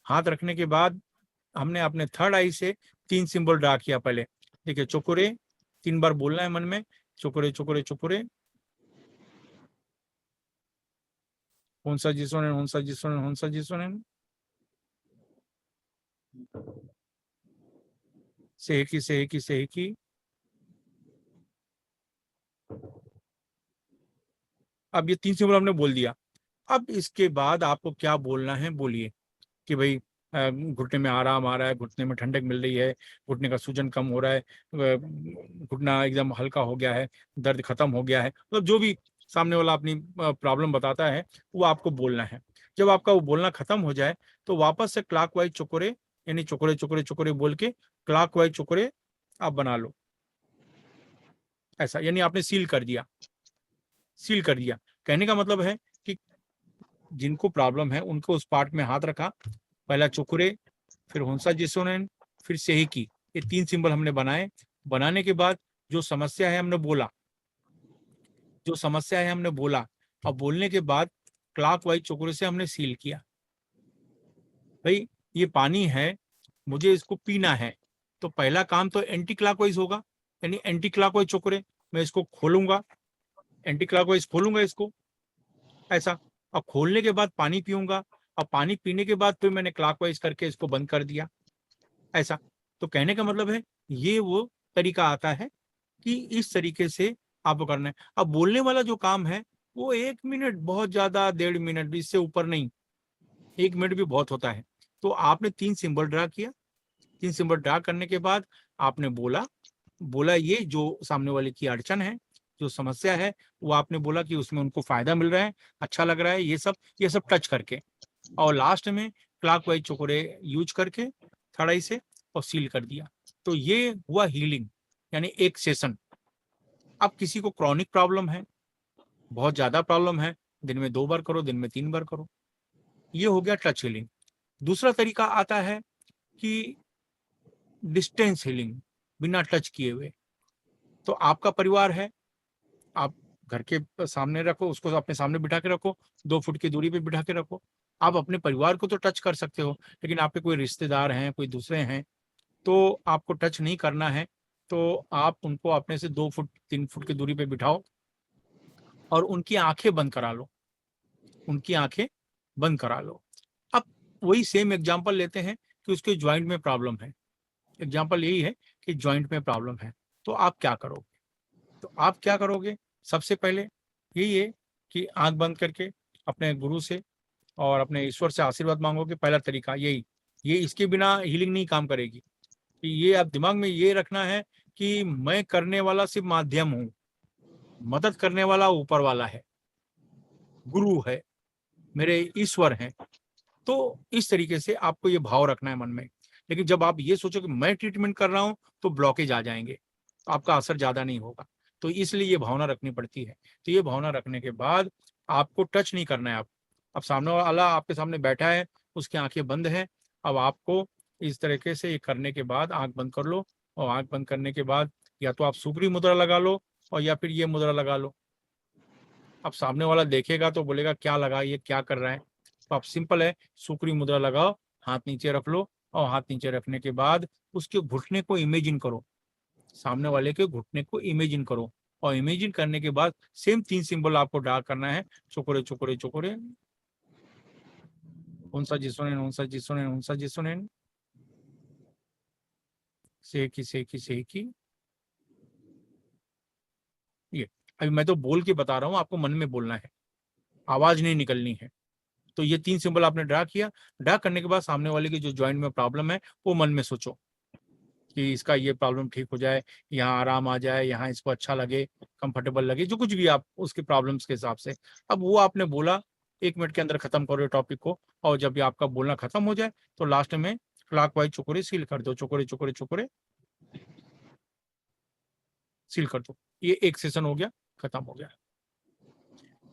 हाथ रखने के बाद हमने अपने थर्ड आई से तीन सिंबल ड्रा किया पहले। देखिए चोकुरे 3 बार बोलना है मन में, चोकुरे चोकुरे चोकुरे, होन्सा जिसोनेन होन्सा जिसोनेन होन्सा जिसोनेन, सेहेकी सेहेकी सेहेकी। अब ये 3 सिंबल हमने बोल दिया। अब इसके बाद आपको क्या बोलना है बोलिए कि भाई घुटने में आराम आ रहा है, घुटने में ठंडक मिल रही है, घुटने का सूजन कम हो रहा है, घुटना एकदम हल्का हो गया है, दर्द खत्म हो गया है, मतलब जो भी सामने वाला अपनी प्रॉब्लम बताता है वो आपको बोलना है। जब आपका वो बोलना खत्म हो जाए तो वापस से क्लॉकवाइज चोकोरे यानी चोकोरे चोकोरे चोकोरे बोल के क्लॉकवाइज चोकोरे आप बना लो। ऐसा यानी आपने सील कर दिया। सील कर दिया कहने का मतलब है कि जिनको प्रॉब्लम है उनको उस पार्ट में हाथ रखा, पहला चोकुरे, फिर होन्सा जिसोनेन, फिर सेहेकी, ये 3 सिंबल हमने बनाए। बनाने के बाद जो समस्या है हमने बोला, जो समस्या है हमने बोला, अब बोलने के बाद क्लॉकवाइज चोकुरे से हमने सील किया। भाई ये पानी है, मुझे इसको पीना है, तो पहला काम तो एंटी क्लॉकवाइज होगा, यानी एंटी क्लॉकवाइज चोकुरे। मैं इसको खोलूंगा, एंटी क्लॉकवाइज खोलूंगा इसको ऐसा। अब खोलने के बाद पानी पीऊंगा, अब पानी पीने के बाद फिर मैंने क्लॉकवाइज करके इसको बंद कर दिया ऐसा। तो कहने का मतलब है ये वो तरीका आता है कि इस तरीके से आपको करना है। अब बोलने वाला जो काम है वो 1 मिनट, बहुत ज्यादा 1.5 मिनट, इससे ऊपर नहीं, 1 मिनट भी बहुत होता है। तो आपने 3 सिंबल ड्रा किया, 3 सिंबल ड्रा करने के बाद आपने बोला ये जो सामने वाले की अड़चन है, जो समस्या है, वो आपने बोला कि उसमें उनको फायदा मिल रहा है, अच्छा लग रहा है, ये सब टच करके, और लास्ट में क्लॉकवाइज चोकोरे यूज करके थड़ाई से और सील कर दिया। तो ये हुआ हीलिंग, यानी एक सेशन। अब किसी को क्रॉनिक प्रॉब्लम है, बहुत ज्यादा प्रॉब्लम है, दिन में 2 बार करो, दिन में 3 बार करो, ये हो गया टच हीलिंग। दूसरा तरीका आता है कि डिस्टेंस हीलिंग, बिना टच किए हुए। तो आपका परिवार है, आप घर के सामने रखो, उसको अपने सामने बिठा के रखो, 2 फुट की दूरी पे बिठा के रखो। आप अपने परिवार को तो टच कर सकते हो, लेकिन आपके कोई रिश्तेदार हैं, कोई दूसरे हैं, तो आपको टच नहीं करना है। तो आप उनको अपने से 2 फुट 3 फुट की दूरी पे बिठाओ और उनकी आंखें बंद करा लो, उनकी आंखें बंद करा लो। अब वही सेम एग्जाम्पल लेते हैं कि उसके ज्वाइंट में प्रॉब्लम है। एग्जाम्पल यही है कि ज्वाइंट में प्रॉब्लम है, तो आप क्या करोगे? तो आप क्या करोगे? सबसे पहले यही है कि आंख बंद करके अपने गुरु से और अपने ईश्वर से आशीर्वाद मांगोगे। पहला तरीका यही, ये इसके बिना हीलिंग नहीं काम करेगी। कि ये आप दिमाग में ये रखना है कि मैं करने वाला सिर्फ माध्यम हूं, मदद करने वाला ऊपर वाला है, गुरु है, मेरे ईश्वर हैं। तो इस तरीके से आपको ये भाव रखना है मन में। लेकिन जब आप ये सोचो कि मैं ट्रीटमेंट कर रहा हूं तो ब्लॉकेज आ जाएंगे, तो आपका असर ज्यादा नहीं होगा। तो इसलिए ये भावना रखनी पड़ती है। तो ये भावना रखने के बाद आपको टच नहीं करना है। अब सामने वाला आपके सामने बैठा है, उसकी आंखें बंद है। अब आपको इस तरीके से ये करने के बाद आंख बंद कर लो, और आंख बंद करने के बाद या तो आप सुक्री मुद्रा लगा लो और या फिर ये मुद्रा लगा लो। अब सामने वाला देखेगा तो बोलेगा क्या लगा, ये क्या कर रहा है। तो आप सिंपल है, सुक्री मुद्रा लगाओ, हाथ नीचे रख लो, और हाथ नीचे रखने के बाद उसके घुटने को इमेजिन करो, सामने वाले के घुटने को इमेजिन करो, और इमेजिन करने के बाद सेम 3 सिंबल आपको ड्रा करना है, चोकोरे चोकोरे चोकोरे, होन्सा जिसोनेन होन्सा जिसोनेन होन्सा जिसोनेन, सेहेकी सेहेकी सेहेकी। ये अभी मैं तो बोल के बता रहा हूँ, आपको मन में बोलना है, आवाज नहीं निकलनी है। तो ये 3 सिंबल आपने ड्रा किया। ड्रा करने के बाद सामने वाले की जो जॉइंट में प्रॉब्लम है वो मन में सोचो कि इसका ये प्रॉब्लम ठीक हो जाए, यहाँ आराम आ जाए, यहाँ इसको अच्छा लगे, कंफर्टेबल लगे, जो कुछ भी आप उसके प्रॉब्लम्स के हिसाब से। अब वो आपने बोला, 1 मिनट के अंदर खत्म करो टॉपिक को, और जब ये आपका बोलना खत्म हो जाए तो लास्ट में क्लॉकवाइज चोकोरे सील कर दो, चोकोरे चोकोरे चोकोरे सील कर दो। ये एक सेशन हो गया, खत्म हो गया।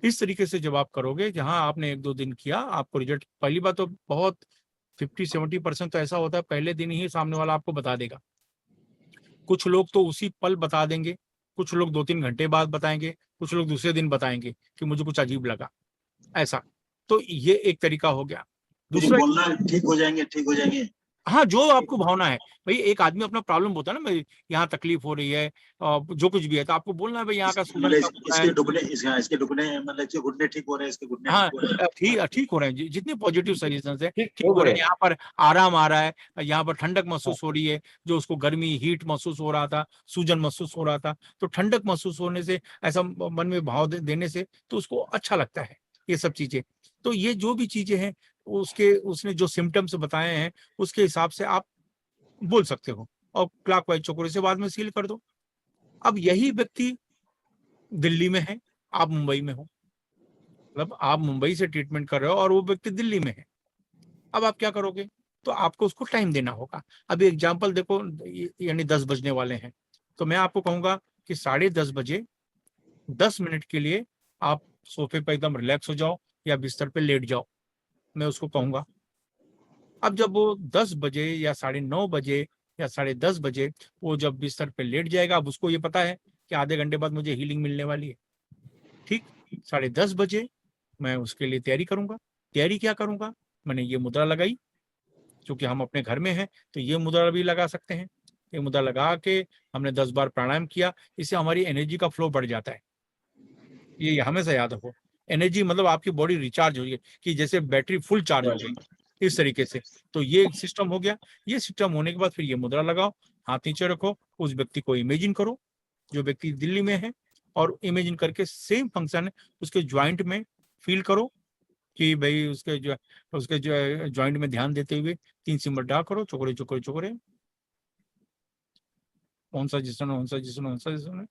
इस तरीके से जब आप करोगे, जहां आपने 1-2 दिन किया, आपको रिजल्ट, पहली बात तो बहुत 50-70% तो ऐसा होता है पहले दिन ही सामने वाला आपको बता देगा। कुछ लोग तो उसी पल बता देंगे, कुछ लोग 2-3 घंटे बाद बताएंगे, कुछ लोग दूसरे दिन बताएंगे कि मुझे कुछ अजीब लगा ऐसा। तो ये एक तरीका हो गया। दूसरा बोलना ठीक हो जाएंगे, ठीक हो जाएंगे। हाँ, जो आपको भावना है भाई, एक आदमी अपना प्रॉब्लम होता है ना, भाई यहाँ तकलीफ हो रही है, जो कुछ भी है, तो आपको बोलना है भाई यहाँ का सूजन मतलब कब होता है। इसके डुबने इसके डुबने मतलब इसके घुटने ठीक हो रहे हैं, इसके घुटने हाँ, ठीक हो रहे हैं। ठीक हो रहे हैं, जितने पॉजिटिव सजेशन है ठीक ठीक हो हो रहे गए। हैं। यहाँ पर आराम आ रहा है, यहाँ पर ठंडक महसूस हो रही है, जो उसको गर्मी हीट महसूस हो रहा था, सूजन महसूस हो रहा था, तो ठंडक महसूस होने से, ऐसा मन में भाव देने से तो उसको अच्छा लगता है ये सब चीजें। तो ये जो भी चीजें हैं, उसने जो सिम्टम्स बताए हैं उसके हिसाब से आप बोल सकते हो, और क्लॉकवाइज चौकोरे से बाद में सील कर दो। अब यही व्यक्ति दिल्ली में है, आप मुंबई में हो, मतलब आप मुंबई से ट्रीटमेंट कर रहे हो और वो व्यक्ति दिल्ली में है। अब आप क्या करोगे? तो आपको उसको टाइम देना होगा। अभी एग्जांपल देखो, यानी 10 बजने वाले हैं, तो मैं आपको कहूंगा कि 10:30 बजे 10 मिनट के लिए आप सोफे पर एकदम रिलैक्स हो जाओ या बिस्तर पे लेट जाओ, मैं उसको कहूंगा। अब जब वो 10 बजे या 9:30 बजे या 10:30 बजे वो जब बिस्तर पे लेट जाएगा, अब उसको ये पता है कि आधे घंटे बाद मुझे हीलिंग मिलने वाली है। ठीक, 10:30 बजे मैं उसके लिए तैयारी करूंगा। तैयारी क्या करूंगा? मैंने ये मुद्रा लगाई, क्योंकि हम अपने घर में हैं तो ये मुद्रा भी लगा सकते हैं। ये मुद्रा लगा के हमने 10 बार प्राणायाम किया, इससे हमारी एनर्जी का फ्लो बढ़ जाता है। ये हमेशा याद रखो, एनर्जी मतलब आपकी बॉडी रिचार्ज हो गई, कि जैसे बैटरी फुल चार्ज हो गई, इस तरीके से। तो ये सिस्टम हो गया। ये सिस्टम होने के बाद फिर ये मुद्रा लगाओ, हाथ नीचे रखो, उस व्यक्ति को इमेजिन करो जो व्यक्ति दिल्ली में है, और इमेजिन करके सेम फंक्शन उसके ज्वाइंट में फील करो, कि भाई उसके जो ज्वाइंट में ध्यान देते हुए 3 सिंबल ड्रा करो, चोकरे चोकरे चोकरे, कौन सा जिसन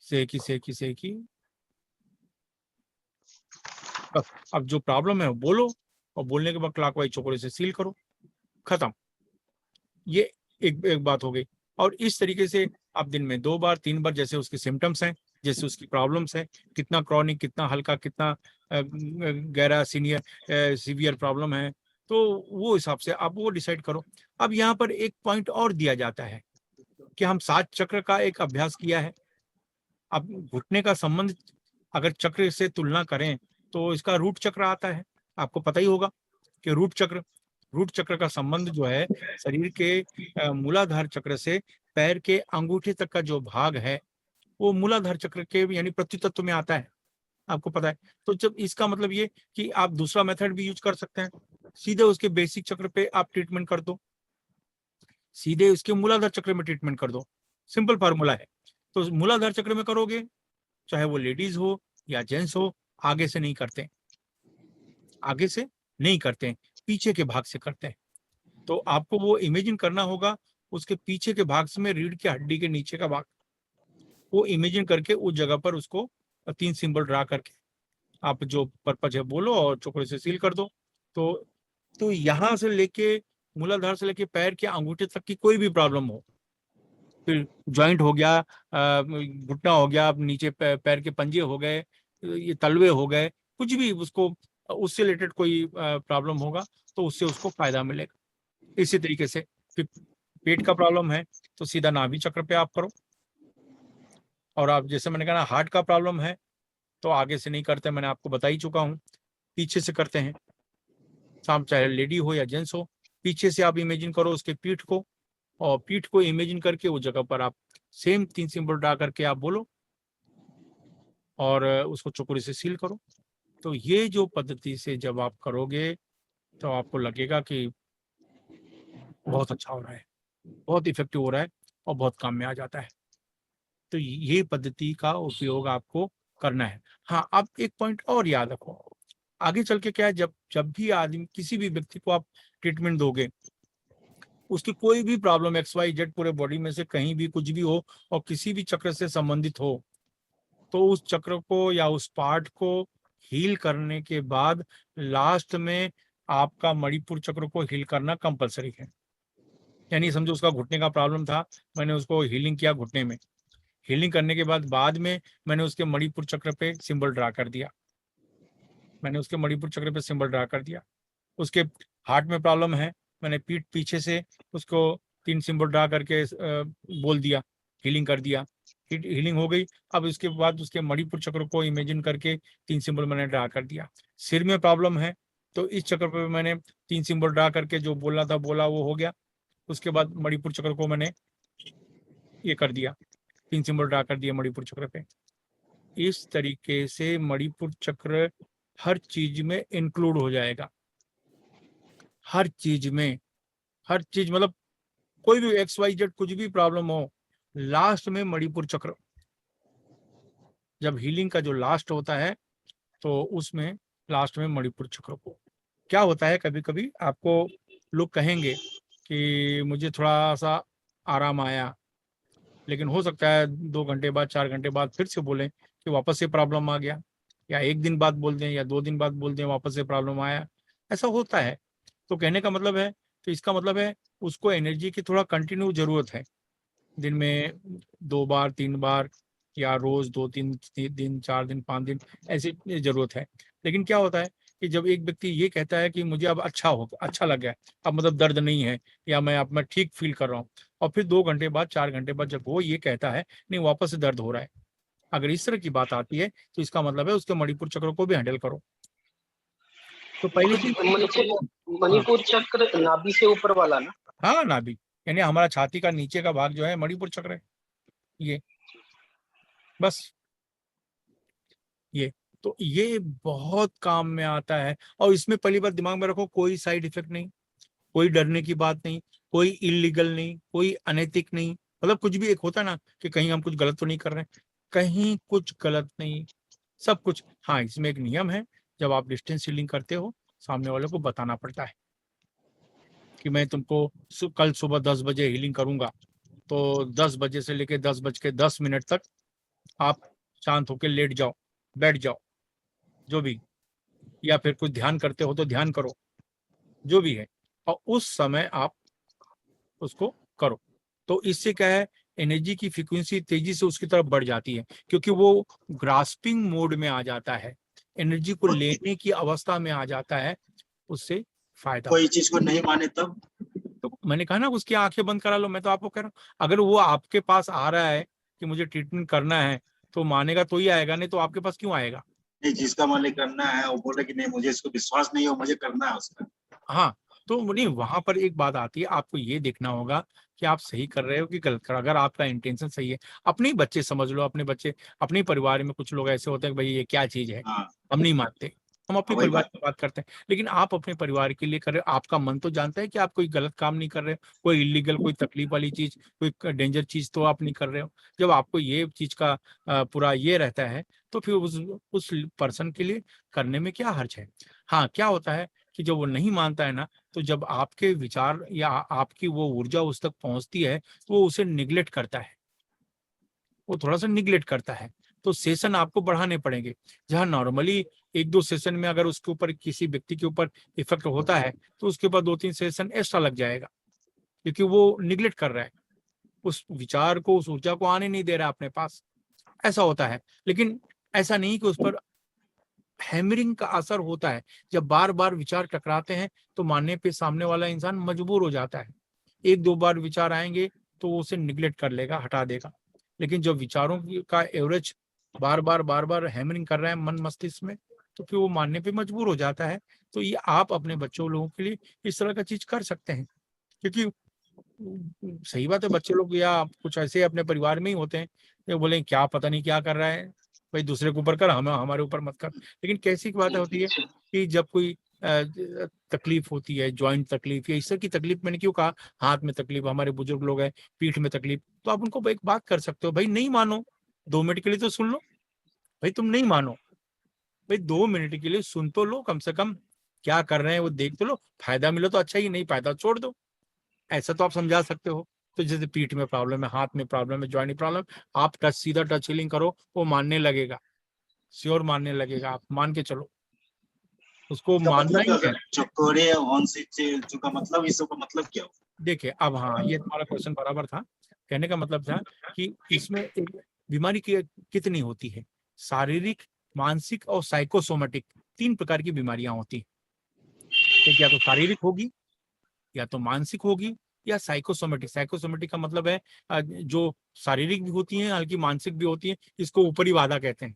सेकी सेकी सेकी। बस, अब जो प्रॉब्लम है वो बोलो, और बोलने के बाद क्लॉकवाइज चोकरे से सील करो, खत्म। ये एक बात हो गई। और इस तरीके से आप दिन में 2 बार 3 बार, जैसे उसके सिम्टम्स हैं, जैसे उसकी प्रॉब्लम्स है, कितना क्रॉनिक, कितना हल्का, कितना गहरा सीवियर प्रॉब्लम है, तो वो हिसाब से आप वो डिसाइड करो। अब यहाँ पर एक पॉइंट और दिया जाता है कि हम 7 चक्र का एक अभ्यास किया है। अब घुटने का संबंध अगर चक्र से तुलना करें तो इसका रूट चक्र आता है, आपको पता ही होगा कि रूट चक्र का संबंध जो है शरीर के मूलाधार चक्र से पैर के अंगूठे तक का जो भाग है वो मूलाधार चक्र के यानी पृथ्वी तत्व में आता है, आपको पता है। तो जब इसका मतलब ये कि आप दूसरा मेथड भी यूज कर सकते हैं, सीधे उसके बेसिक चक्र पे आप ट्रीटमेंट कर दो, सीधे उसके मूलाधार चक्र में ट्रीटमेंट कर दो, सिंपल फार्मूला है। तो मूलाधार चक्र में करोगे, चाहे वो लेडीज हो या जेंट्स हो, आगे से नहीं करते, आगे से नहीं करते, पीछे के भाग से करते हैं। तो आपको वो इमेजिन करना होगा, उसके पीछे के भाग में रीढ़ की हड्डी के नीचे का भाग, वो इमेजिन करके उस जगह पर उसको 3 सिंबल ड्रा करके आप जो पर्पज है बोलो, और चोकरे से सील कर दो। तो यहाँ से लेके मूलाधार से लेके पैर के अंगूठे तक की कोई भी प्रॉब्लम हो, फिर ज्वाइंट हो गया, घुटना हो गया, नीचे पैर के पंजे हो गए, ये तलवे हो गए, कुछ भी उसको उससे रिलेटेड कोई प्रॉब्लम होगा तो उससे उसको फायदा मिलेगा। इसी तरीके से फिर पेट का प्रॉब्लम है तो सीधा नाभि चक्र पे आप करो। और आप जैसे मैंने कहा ना, हार्ट का प्रॉब्लम है तो आगे से नहीं करते, मैंने आपको बता ही चुका हूँ, पीछे से करते हैं। साम चाहे लेडी हो या जेंट्स हो, पीछे से आप इमेजिन करो उसके पीठ को, और पीठ को इमेजिन करके उस जगह पर आप सेम 3 सिंबल ड्रा करके आप बोलो, और उसको चोकरी से सील करो। तो ये जो पद्धति से जब आप करोगे तो आपको लगेगा कि बहुत अच्छा हो रहा है, बहुत इफेक्टिव हो रहा है, और बहुत काम में आ जाता है। तो ये पद्धति का उपयोग आपको करना है। हाँ, आप एक पॉइंट और याद रखो, आगे चल के क्या है, जब भी आदमी, किसी भी व्यक्ति को आप ट्रीटमेंट दोगे, उसकी कोई भी प्रॉब्लम XYZ पूरे बॉडी में से कहीं भी कुछ भी हो, और किसी भी चक्र से संबंधित हो, तो उस चक्र को या उस पार्ट को हील करने के बाद लास्ट में आपका मणिपुर चक्र को हील करना कंपलसरी है। यानी समझो उसका घुटने का प्रॉब्लम था, मैंने उसको हीलिंग किया घुटने में, हीलिंग करने के बाद में मैंने उसके मणिपुर चक्र पे सिंबल ड्रा कर दिया, मैंने उसके मणिपुर चक्र पे सिंबल ड्रा कर दिया। उसके हार्ट में प्रॉब्लम है, मैंने पीठ पीछे से उसको 3 सिंबल ड्रा करके बोल दिया, हीलिंग कर दिया, हीलिंग हो गई। अब उसके बाद उसके मणिपुर चक्र को इमेजिन करके 3 सिंबल मैंने ड्रा कर दिया। सिर में प्रॉब्लम है तो इस चक्र पे मैंने 3 सिंबल ड्रा करके जो बोलना था बोला, वो हो गया। उसके बाद मणिपुर चक्र को मैंने ये कर दिया, 3 सिंबल ड्रा कर दिया मणिपुर चक्र पे। इस तरीके से मणिपुर चक्र हर चीज में इंक्लूड हो जाएगा, हर चीज में, हर चीज मतलब कोई भी XYZ कुछ भी प्रॉब्लम हो, लास्ट में मणिपुर चक्र, जब हीलिंग का जो लास्ट होता है तो उसमें लास्ट में मणिपुर चक्र को क्या होता है, कभी कभी आपको लोग कहेंगे कि मुझे थोड़ा सा आराम आया, लेकिन हो सकता है 2 घंटे बाद 4 घंटे बाद फिर से बोलें कि वापस से प्रॉब्लम आ गया, या 1 दिन बाद बोल दें या 2 दिन बाद बोल दें वापस से प्रॉब्लम आया, ऐसा होता है। तो कहने का मतलब है, तो इसका मतलब है उसको एनर्जी की थोड़ा कंटिन्यू जरूरत है, दिन में 2 बार 3 बार या रोज 2-3 दिन 4 दिन 5 दिन ऐसी जरूरत है। लेकिन क्या होता है कि जब एक व्यक्ति ये कहता है कि मुझे अब अच्छा लग गया, अब मतलब दर्द नहीं है, या अब मैं ठीक फील कर रहा हूँ, और फिर 2 घंटे बाद 4 घंटे बाद जब वो ये कहता है नहीं वापस से दर्द हो रहा है, अगर इस तरह की बात आती है तो इसका मतलब है उसके मणिपुर चक्र को भी हैंडल करो। तो पहली चीज, मणिपुर चक्र नाभि से ऊपर वाला ना? हाँ नाभि, यानी हमारा छाती का नीचे का भाग जो है मणिपुर चक्र है, ये बस ये। तो ये बहुत काम में आता है, और इसमें पहली बार दिमाग में रखो, कोई साइड इफेक्ट नहीं, कोई डरने की बात नहीं, कोई इलीगल नहीं, कोई अनैतिक नहीं, मतलब कुछ भी एक होता है ना कि कहीं हम कुछ गलत तो नहीं कर रहे हैं, कहीं कुछ गलत नहीं, सब कुछ। हाँ, इसमें एक नियम है, जब आप डिस्टेंस हीलिंग करते हो सामने वाले को बताना पड़ता है कि मैं तुमको कल सुबह 10 बजे हीलिंग करूंगा, तो 10 बजे से लेके 10:10 तक आप शांत होकर लेट जाओ, बैठ जाओ, जो भी, या फिर कुछ ध्यान करते हो तो ध्यान करो, जो भी है, और उस समय आप उसको करो। तो इससे क्या है, एनर्जी की फ्रीक्वेंसी तेजी से उसकी तरफ बढ़ जाती है, क्योंकि वो ग्रास्पिंग मोड में आ जाता है, एनर्जी को लेने की अवस्था में आ जाता है, उससे फायदा। कोई चीज को नहीं माने तब? तो मैंने कहा ना उसकी आंखें बंद करा लो, मैं तो आपको कह रहा हूँ, अगर वो आपके पास आ रहा है कि मुझे ट्रीटमेंट करना है तो मानेगा तो ही आएगा, नहीं तो आपके पास क्यों आएगा। नहीं, जिसका मान करना है वो बोले कि नहीं मुझे इसको विश्वास नहीं हो, मुझे करना है उसका। हाँ, तो नहीं, वहां पर एक बात आती है, आपको ये देखना होगा कि आप सही कर रहे हो कि गलत कर रहे हो। अगर आपका इंटेंशन सही है, अपने ही बच्चे समझ लो, अपने बच्चे, अपने ही परिवार में कुछ लोग ऐसे होते हैं कि भाई ये क्या चीज है, हाँ, हम नहीं मानते, हम अपने वही परिवार बात। की बात करते हैं, लेकिन आप अपने परिवार के लिए कर रहे हो, आपका मन तो जानता है कि आप कोई गलत काम नहीं कर रहे हो, कोई इलीगल, कोई तकलीफ वाली चीज, कोई डेंजर चीज तो आप नहीं कर रहे हो। जब आपको ये चीज का पूरा ये रहता है, तो फिर उस पर्सन के लिए करने में क्या हर्ज है। हाँ, क्या होता है कि जब वो नहीं मानता है ना, तो जब आपके विचार या आपकी वो ऊर्जा उस तक पहुंचती है, तो वो उसे निग्लेक्ट करता है, वो थोड़ा सा निग्लेक्ट करता है। तो सेशन आपको बढ़ाने पड़ेंगे, जहां नॉर्मली 1-2 सेशन में अगर उसके ऊपर किसी व्यक्ति के ऊपर इफेक्ट होता है, तो उसके बाद 2-3 सेशन एक्स्ट्रा लग जाएगा, क्योंकि वो निग्लेक्ट कर रहा है, उस विचार को, उस ऊर्जा को आने नहीं दे रहा है अपने पास, ऐसा होता है। लेकिन ऐसा नहीं कि उस पर हैमरिंग का असर होता है, जब बार बार विचार टकराते हैं तो मानने पे सामने वाला इंसान मजबूर हो जाता है। 1-2 बार विचार आएंगे तो वो उसे निग्लेक्ट कर लेगा, हटा देगा। लेकिन जब विचारों का एवरेज बार बार हैमरिंग कर रहा है मन मस्तिष्क में, तो फिर वो मानने पे मजबूर हो जाता है। तो ये आप अपने बच्चों लोगों के लिए इस तरह का चीज कर सकते हैं, क्योंकि सही बात है, बच्चे लोग या कुछ ऐसे अपने परिवार में ही होते हैं, ये बोले क्या पता नहीं क्या कर रहा है, भाई दूसरे के ऊपर कर, हम हमारे ऊपर मत कर। लेकिन कैसी की बात होती है कि जब कोई तकलीफ होती है, जॉइंट तकलीफ या इस तरह की तकलीफ, मैंने क्यों कहा हाथ में तकलीफ, हमारे बुजुर्ग लोग हैं पीठ में तकलीफ, तो आप उनको एक बात कर सकते हो, भाई नहीं मानो 2 मिनट के लिए तो सुन लो, भाई तुम नहीं मानो, भाई 2 मिनट के लिए सुन तो लो, कम से कम क्या कर रहे हैं वो देख तो लो, फायदा मिलो तो अच्छा ही, नहीं फायदा छोड़ दो, ऐसा तो आप समझा सकते हो। तो जैसे पीठ में प्रॉब्लम है, हाथ में प्रॉब्लम है, जॉइंट में प्रॉब्लम, आप सीधा टच हीलिंग करो, वो मानने लगेगा, श्योर मानने लगेगा, आप मान के चलो, उसको इसका मानना मतलब क्या ही है। होता है? चकोरे हंसी का मतलब, इस सब का मतलब क्या होता देखिए अब, हाँ, ये तुम्हारा क्वेश्चन बराबर था, कहने का मतलब था कि इसमें एक बीमारी की कितनी होती है, शारीरिक, मानसिक और साइकोसोमेटिक, 3 प्रकार की बीमारियां होती हैं। एक या तो शारीरिक होगी, या तो मानसिक होगी, या साइकोसोमेटिक। साइकोसोमेटिक का मतलब है जो शारीरिक भी होती है, हल्की मानसिक भी होती है, इसको ऊपरी बाधा कहते हैं,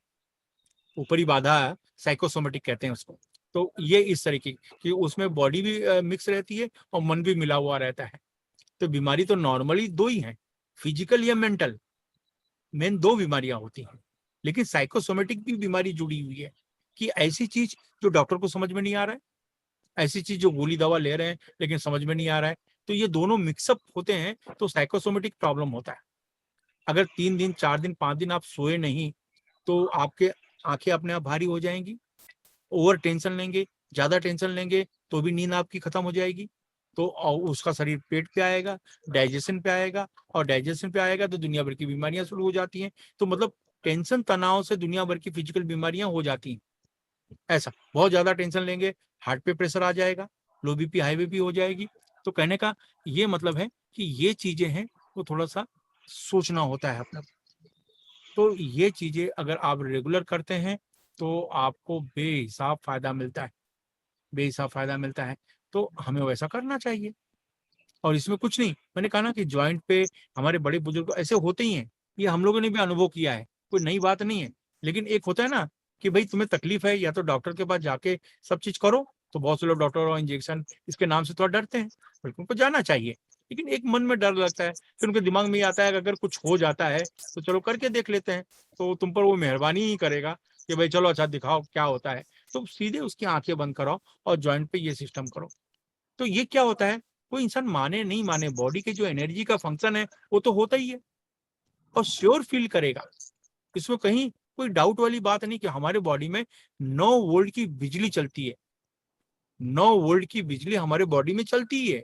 ऊपरी बाधा साइकोसोमेटिक कहते हैं उसको। तो ये इस तरीके कि उसमें बॉडी भी मिक्स रहती है और मन भी मिला हुआ रहता है। तो बीमारी तो नॉर्मली दो ही हैं, फिजिकल या मेंटल, मेन दो बीमारियां होती हैं। लेकिन साइकोसोमेटिक भी बीमारी जुड़ी हुई है कि ऐसी चीज जो डॉक्टर को समझ में नहीं आ रहा है, ऐसी चीज जो गोली दवा ले रहे हैं लेकिन समझ में नहीं आ रहा है, तो ये दोनों मिक्सअप होते हैं तो साइकोसोमेटिक प्रॉब्लम होता है। अगर 3 दिन 4 दिन 5 दिन आप सोए नहीं तो आपके आंखें अपने आप भारी हो जाएंगी। ओवर टेंशन लेंगे, ज्यादा टेंशन लेंगे तो भी नींद आपकी खत्म हो जाएगी। तो उसका शरीर पेट पे आएगा, डाइजेशन पे आएगा, और डाइजेशन पे आएगा तो दुनिया भर की बीमारियां शुरू हो जाती हैं। तो मतलब टेंशन तनाव से दुनिया भर की फिजिकल बीमारियां हो जाती हैं। ऐसा बहुत ज्यादा टेंशन लेंगे, हार्ट पे प्रेशर आ जाएगा, लो बीपी हाई बीपी हो जाएगी। तो कहने का ये मतलब है कि ये चीजें हैं वो थोड़ा सा सोचना होता है अपना। तो ये चीजें अगर आप रेगुलर करते हैं तो आपको बेहिसाब फायदा मिलता है, बेहिसाब फायदा मिलता है। तो हमें वैसा करना चाहिए। और इसमें कुछ नहीं, मैंने कहा ना कि ज्वाइंट पे हमारे बड़े बुजुर्ग ऐसे होते ही हैं, ये हम लोगों ने भी अनुभव किया है, कोई नई बात नहीं है। लेकिन एक होता है ना कि भाई तुम्हें तकलीफ है या तो डॉक्टर के पास जाके सब चीज करो, तो बहुत से लोग डॉक्टर और इंजेक्शन इसके नाम से थोड़ा डरते हैं, बल्कि उनको जाना चाहिए। लेकिन एक मन में डर लगता है, फिर उनके दिमाग में ये आता है कि अगर कुछ हो जाता है तो चलो करके देख लेते हैं, तो तुम पर वो मेहरबानी ही करेगा कि भाई चलो अच्छा दिखाओ क्या होता है। तो सीधे उसकी आंखें बंद कराओ और ज्वाइंट पे ये सिस्टम करो। तो ये क्या होता है, कोई इंसान माने नहीं माने, बॉडी के जो एनर्जी का फंक्शन है वो तो होता ही है और श्योर फील करेगा। इसमें कहीं कोई डाउट वाली बात नहीं कि हमारे बॉडी में 9 वोल्ट की बिजली चलती है, 9 वोल्ट की बिजली हमारे बॉडी में चलती है,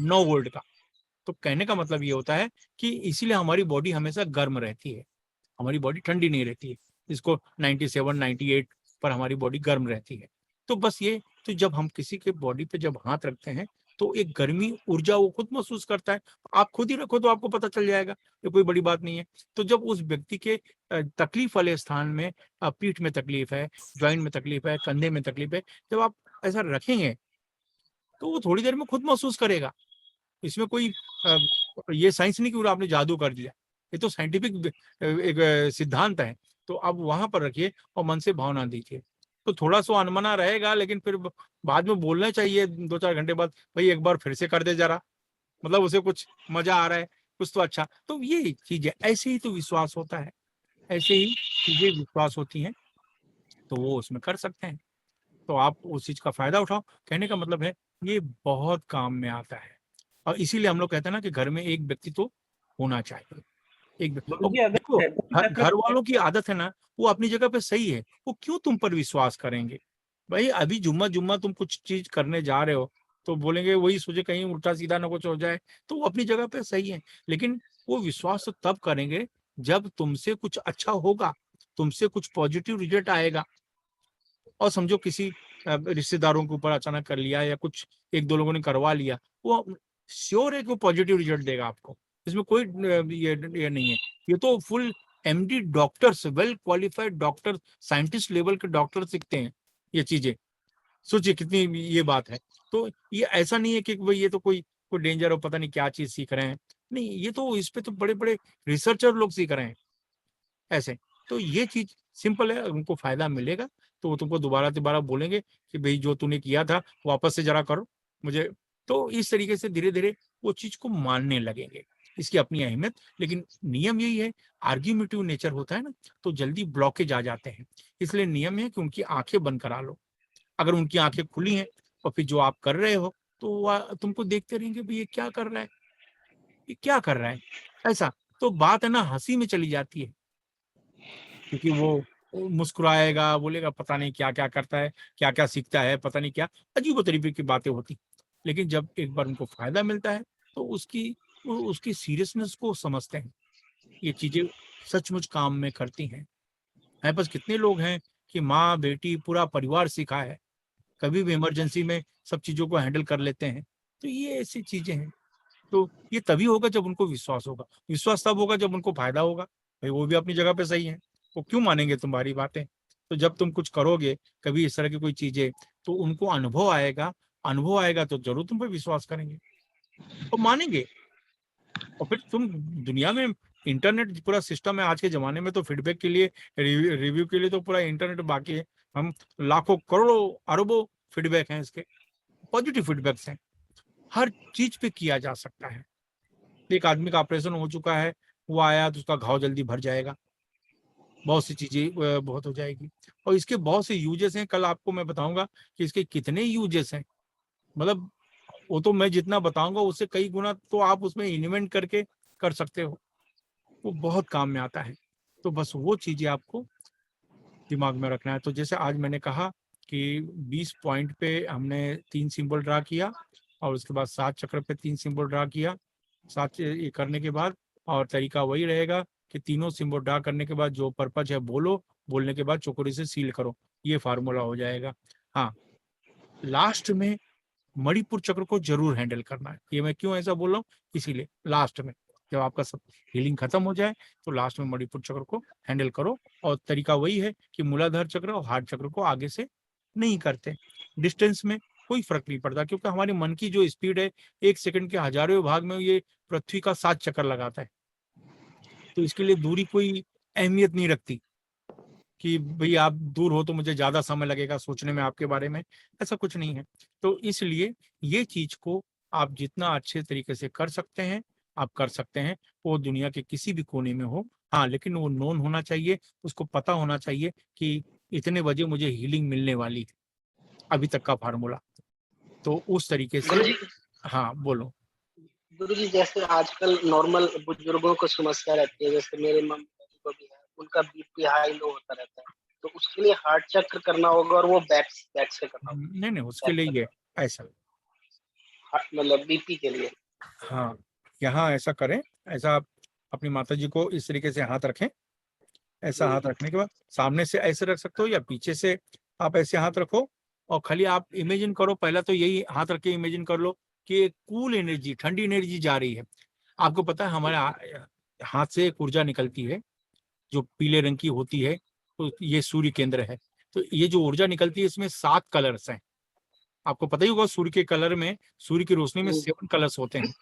9 वोल्ट का। तो कहने का मतलब ये होता है कि इसीलिए हमारी बॉडी हमेशा गर्म रहती है, हमारी बॉडी ठंडी नहीं रहती है। इसको 97 98 पर हमारी बॉडी गर्म रहती है। तो बस ये, तो जब हम किसी के बॉडी पे जब हाथ रखते हैं तो एक गर्मी ऊर्जा वो खुद महसूस करता है। आप खुद ही रखो तो आपको पता चल जाएगा, ये कोई बड़ी बात नहीं है। तो जब उस व्यक्ति के तकलीफ वाले स्थान में, पीठ में तकलीफ है, ज्वाइंट में तकलीफ है, कंधे में तकलीफ है, जब आप ऐसा रखेंगे तो वो थोड़ी देर में खुद महसूस करेगा। इसमें कोई ये साइंस नहीं कि आपने जादू कर दिया, ये तो साइंटिफिक एक सिद्धांत है। तो आप वहां पर रखिए और मन से भावना दीजिए। तो थोड़ा सा अनमना रहेगा, लेकिन फिर बाद में बोलना चाहिए 2-4 घंटे बाद, भाई एक बार फिर से कर दे जरा, मतलब उसे कुछ मजा आ रहा है, कुछ तो अच्छा। तो ये चीजें ऐसे ही तो विश्वास होता है, ऐसे ही चीजें विश्वास होती हैं, तो वो उसमें कर सकते हैं। तो आप उस चीज का फायदा उठाओ। कहने का मतलब है ये बहुत काम में आता है, और इसीलिए हम लोग कहते हैं ना कि घर में एक व्यक्ति तो होना चाहिए, एक गुरुजी देखो, अगर घर वालों की आदत है ना, वो अपनी जगह पे सही है, वो क्यों तुम पर विश्वास करेंगे। भाई अभी जुम्मा जुम्मा तुम कुछ चीज करने जा रहे हो तो बोलेंगे, वही सोचे कहीं उल्टा सीधा ना कुछ हो जाए, तो वो अपनी जगह पे सही है। लेकिन वो विश्वास तो तब करेंगे जब तुमसे कुछ अच्छा होगा, तुमसे कुछ पॉजिटिव रिजल्ट आएगा। और समझो किसी रिश्तेदारों के ऊपर अचानक कर लिया या कुछ 1-2 लोगों ने करवा लिया, वो श्योर है कि वो पॉजिटिव रिजल्ट देगा आपको। इसमें कोई ये नहीं है। ये तो full MD doctors, well qualified doctor, scientist level के डॉक्टर सीखते हैं ये चीजें। सोचिए कितनी ये बात है। तो ये ऐसा नहीं है कि भाई ये तो कोई डेंजर हो, पता नहीं क्या चीज सीख रहे हैं। नहीं, ये तो इस पे तो बड़े बड़े रिसर्चर लोग सीख रहे हैं ऐसे। तो ये चीज सिंपल है, उनको फायदा मिलेगा तो वो तुमको दोबारा दोबारा बोलेंगे कि भाई जो तूने किया था वापस से जरा करो मुझे। तो इस तरीके से धीरे धीरे वो चीज को मानने लगेंगे, इसकी अपनी अहमियत। लेकिन नियम यही है, आर्ग्यूमेटिव नेचर होता है ना, तो जल्दी ब्लॉकेज आ जाते हैं। इसलिए नियम है कि उनकी आंखें बंद करा लो। अगर उनकी आंखें खुली हैं और फिर जो आप कर रहे हो तो तुमको देखते रहेंगे भाई ये क्या कर रहा है, ये क्या कर रहा है, ऐसा। तो बात है ना हंसी में चली जाती है, क्योंकि वो मुस्कुराएगा, बोलेगा पता नहीं क्या क्या करता है, क्या क्या सीखता है, पता नहीं क्या अजीब तरीके की बातें होती। लेकिन जब एक बार उनको फायदा मिलता है तो उसकी सीरियसनेस को समझते हैं। ये चीजें सचमुच काम में करती हैं। हमारे पास कितने लोग हैं कि माँ बेटी पूरा परिवार सीखा है, कभी भी इमरजेंसी में सब चीजों को हैंडल कर लेते हैं। तो ये ऐसी चीजें हैं। तो ये तभी होगा जब उनको विश्वास होगा, विश्वास तब होगा जब उनको फायदा होगा। भाई वो भी अपनी जगह पे सही है, वो क्यों मानेंगे तुम्हारी बातें। तो जब तुम कुछ करोगे कभी इस तरह की कोई चीजें, तो उनको अनुभव आएगा, अनुभव आएगा तो जरूर तुम पे विश्वास करेंगे और मानेंगे। और फिर तुम दुनिया में इंटरनेट पूरा सिस्टम है आज के जमाने में, तो फीडबैक के लिए, रिव्यू के लिए तो पूरा इंटरनेट बाकी है। हम लाखों करोड़ों अरबों फीडबैक हैं इसके, पॉजिटिव फीडबैक्स हैं, हर चीज पे किया जा सकता है। एक आदमी का ऑपरेशन हो चुका है, वो आया तो उसका घाव जल्दी भर जाएगा, बहुत सी चीजें बहुत हो जाएगी, और इसके बहुत से यूजेस हैं। कल आपको मैं बताऊंगा कि इसके कितने यूजेस हैं, मतलब वो तो मैं जितना बताऊंगा उससे कई गुना तो आप उसमें इन्वेंट करके कर सकते हो, वो बहुत काम में आता है। तो बस वो चीजें आपको दिमाग में रखना है। तो जैसे आज मैंने कहा कि 20 पॉइंट पे हमने 3 सिंबल ड्रा किया, और उसके बाद 7 चक्र पे 3 सिंबल ड्रा किया, 7 ये करने के बाद, और तरीका वही रहेगा कि तीनों सिंबल ड्रा करने के बाद जो पर्पज है बोलो, बोलने के बाद चोकोरी से सील करो, ये फार्मूला हो जाएगा। हाँ, लास्ट में मणिपुर चक्र को जरूर हैंडल करना है। ये मैं क्यों ऐसा बोल रहा हूँ, इसीलिए लास्ट में जब आपका सब हीलिंग खत्म हो जाए तो लास्ट में मणिपुर चक्र को हैंडल करो। और तरीका वही है कि मूलाधार चक्र और हार्ट चक्र को आगे से नहीं करते। डिस्टेंस में कोई फर्क नहीं पड़ता, क्योंकि हमारे मन की जो स्पीड है 1 सेकंड के हजारों भाग में ये पृथ्वी का 7 चक्कर लगाता है। तो इसके लिए दूरी कोई अहमियत नहीं रखती कि भाई आप दूर हो तो मुझे ज्यादा समय लगेगा सोचने में आपके बारे में, ऐसा कुछ नहीं है। तो इसलिए ये चीज को आप जितना अच्छे तरीके से कर सकते हैं आप कर सकते हैं, वो दुनिया के किसी भी कोने में हो। हाँ, लेकिन वो नोन होना चाहिए, उसको पता होना चाहिए कि इतने बजे मुझे हीलिंग मिलने वाली है, अभी तक का फार्मूला। तो उस तरीके से गुरुजी, हाँ बोलो। गुरुजी जैसे आजकल नॉर्मल बुजुर्गों को समस्या रहती है, जैसे मेरे मम्मी डैडी को भी है, उनका बीपी हाई लो होता रहता है, तो उसके लिए हार्ट चक्र करना होगा और वो बैक बैक से करना होगा, नहीं नहीं, उसके बैक लिए ये चक्र, ऐसा, मतलब बीपी के लिए। हाँ, यहाँ ऐसा करें, ऐसा आप अपनी माता जी को इस तरीके से हाथ रखें, ऐसा हाथ रखने के बाद सामने से ऐसे रख सकते हो या पीछे से आप ऐसे हाथ रखो, और खाली आप इमेजिन करो, पहला तो यही हाथ रख के इमेजिन कर लो कि एक कूल एनर्जी, ठंडी एनर्जी जा रही है। आपको पता है हमारे हाथ से एक ऊर्जा निकलती है जो पीले रंग की होती है, तो ये सूर्य केंद्र है। तो ये जो ऊर्जा निकलती है इसमें 7 कलर्स हैं, आपको पता ही होगा। सूर्य के कलर में, सूर्य की रोशनी में 7 कलर्स होते हैं,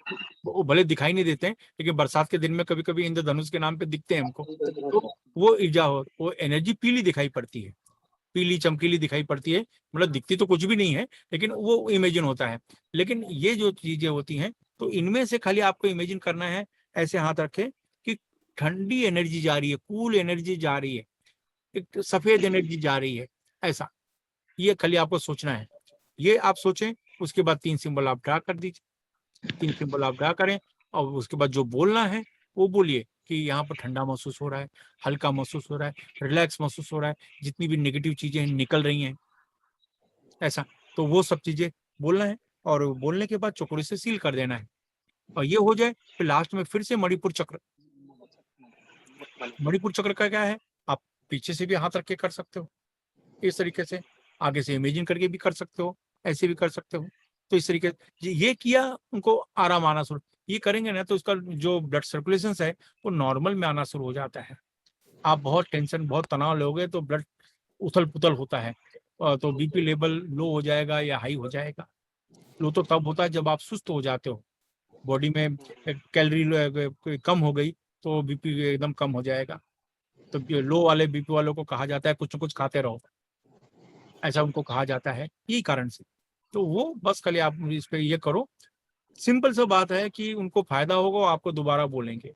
वो भले दिखाई नहीं देते हैं लेकिन बरसात के दिन में कभी कभी इंद्रधनुष के नाम पे दिखते हैं हमको। तो वो ऊर्जा हो, वो एनर्जी पीली दिखाई पड़ती है, पीली चमकीली दिखाई पड़ती है, मतलब दिखती तो कुछ भी नहीं है लेकिन वो इमेजिन होता है। लेकिन ये जो चीजें होती हैं तो इनमें से खाली आपको इमेजिन करना है, ऐसे हाथ रखे कि ठंडी एनर्जी जा रही है, कूल एनर्जी जा रही है, एक सफेद एनर्जी जा रही है, ऐसा ये खाली आपको सोचना है। ये आप सोचें, उसके बाद 3 सिंबल आप ड्रा कर दीजिए, 3 सिंबल आप ड्रा करें, और उसके बाद जो बोलना है वो बोलिए कि यहाँ पर ठंडा महसूस हो रहा है, हल्का महसूस हो रहा है, रिलैक्स महसूस हो रहा है, जितनी भी नेगेटिव चीजें निकल रही हैं, ऐसा। तो वो सब चीजें बोलना है, और बोलने के बाद चौकड़ी से सील कर देना है, और ये हो जाए फिर लास्ट में फिर से मणिपुर चक्र। मणिपुर चक्र का क्या है, आप पीछे से भी हाथ रख के कर सकते हो इस तरीके से, आगे से इमेजिन करके भी कर सकते हो, ऐसे भी कर सकते हो। तो इस तरीके से ये किया, उनको आराम आना शुरू, ये करेंगे ना तो उसका जो ब्लड सर्कुलेशन है वो नॉर्मल में आना शुरू हो जाता है। आप बहुत टेंशन, बहुत तनाव लोगे तो ब्लड उथल पुथल होता है, तो बीपी लेवल लो हो जाएगा या हाई हो जाएगा। लो तो तब होता है जब आप सुस्त हो जाते हो, बॉडी में कैलोरी कम हो गई तो बीपी एकदम कम हो जाएगा। तो लो वाले बीपी वालों को कहा जाता है कुछ न कुछ खाते रहो, ऐसा उनको कहा जाता है यही कारण से। तो वो बस खाली आप इस पे ये करो, सिंपल सा बात है कि उनको फायदा होगा, आपको दोबारा बोलेंगे,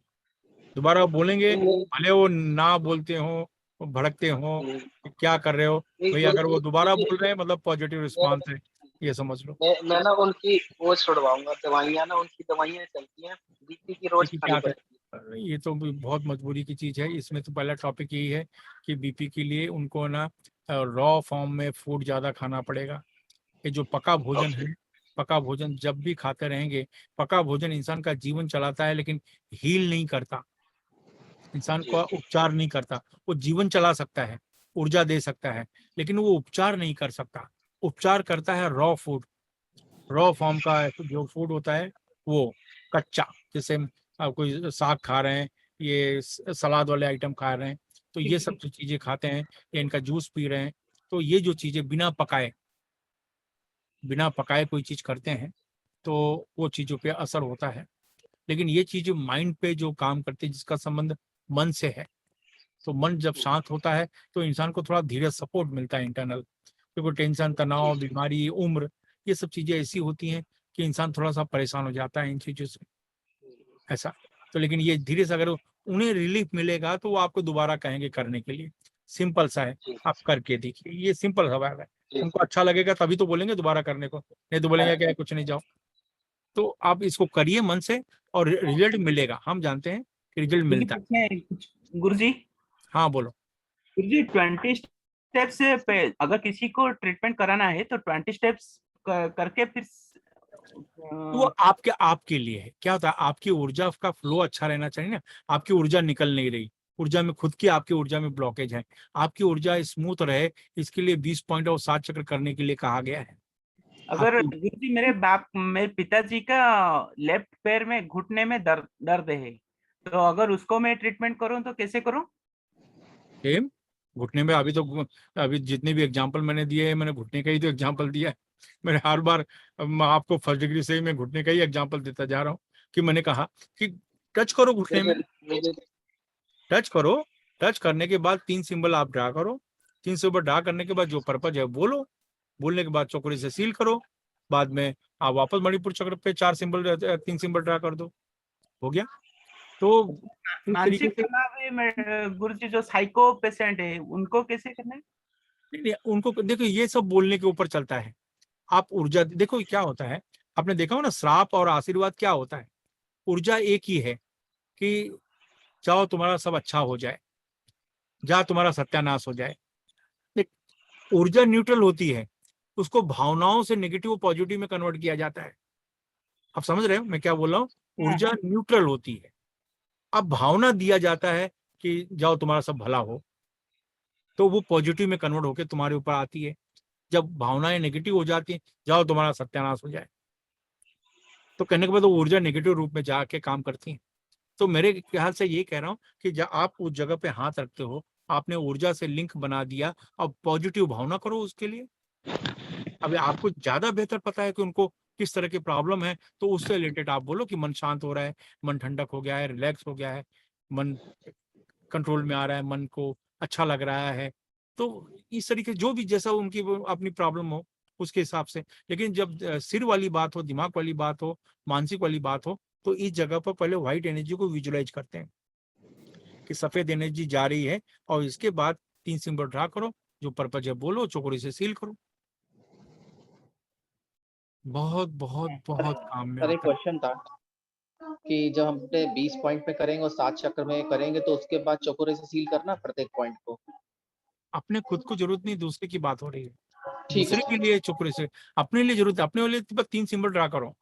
दोबारा बोलेंगे, भले वो ना बोलते हो, वो भड़कते हो, क्या कर रहे हो भाई, अगर वो दोबारा बोल रहे हैं मतलब पॉजिटिव रिस्पांस है, ये समझ लो। मैं ना उनकी वो छुड़वाऊंगा, दवाइयाँ ना, उनकी दवाइयाँ चलती हैं, बीपी की रोज देखिए खानी क्या पड़ती कर, ये तो बहुत मजबूरी की चीज है। इसमें तो पहला टॉपिक यही है कि बीपी के लिए उनको ना रॉ फॉर्म में फूड ज्यादा खाना पड़ेगा। ये जो पका भोजन है, पका भोजन जब भी खाते रहेंगे, पका भोजन इंसान का जीवन चलाता है लेकिन हील नहीं करता, इंसान का उपचार नहीं करता। वो जीवन चला सकता है, ऊर्जा दे सकता है, लेकिन वो उपचार नहीं कर सकता। उपचार करता है रॉ फूड, रॉ फॉर्म का जो फूड होता है वो, कच्चा, जैसे आप कोई साग खा रहे हैं, ये सलाद वाले आइटम खा रहे हैं, तो ये सब जो चीजें खाते हैं या इनका जूस पी रहे हैं, तो ये जो चीजें बिना पकाए कोई चीज करते हैं तो वो चीजों पे असर होता है। लेकिन ये चीज माइंड पे जो काम करती है, जिसका संबंध मन से है, तो मन जब शांत होता है तो इंसान को थोड़ा धीरज सपोर्ट मिलता है इंटरनल, क्योंकि टेंशन, तनाव, बीमारी, उम्र, ये सब चीजें ऐसी होती हैं कि इंसान थोड़ा सा परेशान हो जाता है इन चीजों से, ऐसा। तो लेकिन ये धीरे से अगर उन्हें रिलीफ मिलेगा तो वो आपको दोबारा कहेंगे करने के लिए। सिंपल सा है, आप करके देखिए, ये सिंपल सवाल है। उनको अच्छा लगेगा तभी तो बोलेंगे दोबारा करने को, नहीं तो बोलेंगे क्या कुछ नहीं, जाओ। तो आप इसको करिए मन से और रिजल्ट मिलेगा, हम जानते हैं कि रिजल्ट मिलता है। गुरुजी, हाँ बोलो। गुरुजी 20 स्टेप्स पे अगर किसी को ट्रीटमेंट कराना है तो 20 स्टेप्स करके फिर वो आपके लिए है। क्या होता है, आपकी ऊर्जा का फ्लो अच्छा रहना चाहिए ना। आपकी ऊर्जा निकल नहीं रही, ऊर्जा में खुद की आपकी ऊर्जा में ब्लॉकेज है। आपकी ऊर्जा स्मूथ रहे, इसके लिए 20 पॉइंट और 7 चक्र करने के लिए कहा गया है। अगर गुरुजी मेरे पिताजी का लेफ्ट पैर में घुटने में दर्द है, तो अगर उसको मैं ट्रीटमेंट करूं तो कैसे करूं? सेम घुटने में, अभी जितने भी एग्जांपल मैंने दिए हैं, मैंने घुटने का ही तो एग्जांपल दिया है। मैंने हर बार आपको फर्स्ट डिग्री से ही मैं घुटने का ही एग्जांपल देता जा रहा हूँ कि मैंने कहा कि टच करो घुटने में, टच करो। टच करने के बाद 3 सिंबल आप ड्रा करो। 3 सिंबल ड्रा करने के बाद जो पर्पज है बोलो, बोलने के बाद चौकड़ी से सील करो। बाद में आप वापस मणिपुर चक्र पे 3 सिंबल ड्रा कर दो, हो गया। तो इस तरीके मानसिक से तनाव में गुरुजी जो साइको पेशेंट है उनको कैसे करना है? नहीं, उनको देखो ये सब बोलने के ऊपर चलता है। आप ऊर्जा देखो क्या होता है, आपने देखा हो ना, श्राप और आशीर्वाद क्या होता है। ऊर्जा एक ही है कि चाहो तुम्हारा सब अच्छा हो जाए, जा तुम्हारा सत्यानाश हो जाए। ऊर्जा न्यूट्रल होती है, उसको भावनाओं से नेगेटिव पॉजिटिव में कन्वर्ट किया जाता है। आप समझ रहे हो मैं क्या बोल रहा हूँ? ऊर्जा न्यूट्रल होती है। अब भावना दिया जाता है कि जाओ तुम्हारा सब भला हो, तो वो पॉजिटिव में कन्वर्ट होकर तुम्हारे ऊपर आती है। जब भावनाएं नेगेटिव हो जाती हैं, जाओ तुम्हारा सत्यानाश हो जाए, तो कहने के बाद वो ऊर्जा नेगेटिव रूप में जाके काम करती है। तो मेरे ख्याल से ये कह रहा हूँ कि जब आप उस जगह पे हाथ रखते हो, आपने ऊर्जा से लिंक बना दिया, अब पॉजिटिव भावना करो उसके लिए। अब आपको ज्यादा बेहतर पता है कि उनको किस तरह की प्रॉब्लम है, तो उससे रिलेटेड आप बोलो कि मन शांत हो रहा है, मन ठंडक हो गया है, रिलैक्स हो गया है, मन कंट्रोल में आ रहा है, मन को अच्छा लग रहा है। तो इस तरीके जो भी जैसा उनकी अपनी प्रॉब्लम हो उसके हिसाब से। लेकिन जब सिर वाली बात हो, दिमाग वाली बात हो, मानसिक वाली बात हो, तो इस जगह पर पहले व्हाइट एनर्जी को विजुलाइज करते हैं कि सफेद एनर्जी जा रही है, और इसके बाद 3 सिंबल ड्रा करो, जो पर्पज है बोलो, चौकड़ी से सील करो। बहुत बहुत बहुत काम में सर एक आता है। क्वेश्चन था कि जब हम अपने 20 पॉइंट पे करेंगे और 7 चक्र में करेंगे तो उसके बाद चौकोरे से सील करना प्रत्येक पॉइंट को? अपने खुद को जरूरत नहीं, दूसरे की बात हो रही है। ठीक है दूसरे के लिए चौकड़ी से, अपने लिए जरूरत है। अपने लिए बस 3 सिंबल ड्रा करो।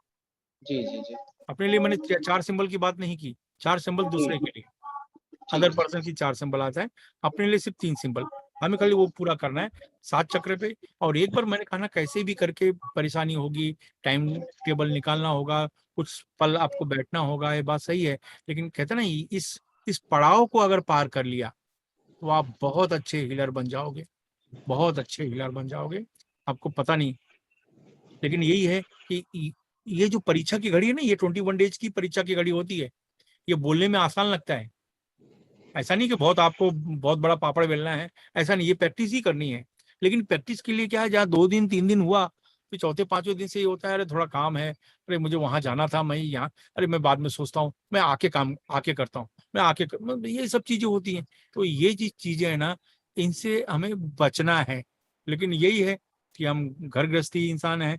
जी जी जी अपने लिए मैंने 4 सिंबल की बात नहीं की, 4 सिंबल दूसरे के लिए, ठीक अदर है पर्सन की 4 सिंबल आता है। अपने लिए सिर्फ 3 सिंबल, हमें खाली वो पूरा करना है 7 चक्र पे। और एक बार मैंने कहा ना, कैसे भी करके परेशानी होगी, टाइम टेबल निकालना होगा, कुछ पल आपको बैठना होगा, ये बात सही है। लेकिन कहते ना, इस पड़ाव को अगर पार कर लिया तो आप बहुत अच्छे हीलर बन जाओगे, बहुत अच्छे हीलर बन जाओगे। आपको पता नहीं, लेकिन यही है कि ये जो परीक्षा की घड़ी है ना, ये 21 डेज की परीक्षा की घड़ी होती है। ये बोलने में आसान लगता है, ऐसा नहीं कि बहुत आपको बहुत बड़ा पापड़ बेलना है, ऐसा नहीं, ये प्रैक्टिस ही करनी है। लेकिन प्रैक्टिस के लिए क्या है, जहाँ 2 दिन 3 दिन हुआ, फिर चौथे 5वें दिन से ये होता है, अरे थोड़ा काम है, अरे मुझे वहां जाना था, मैं यहाँ, अरे मैं बाद में सोचता हूँ, मैं आके करता हूँ, मतलब ये सब चीजें होती हैं। तो ये चीजें है ना, इनसे हमें बचना है। लेकिन यही है कि हम घर गृहस्थी इंसान है,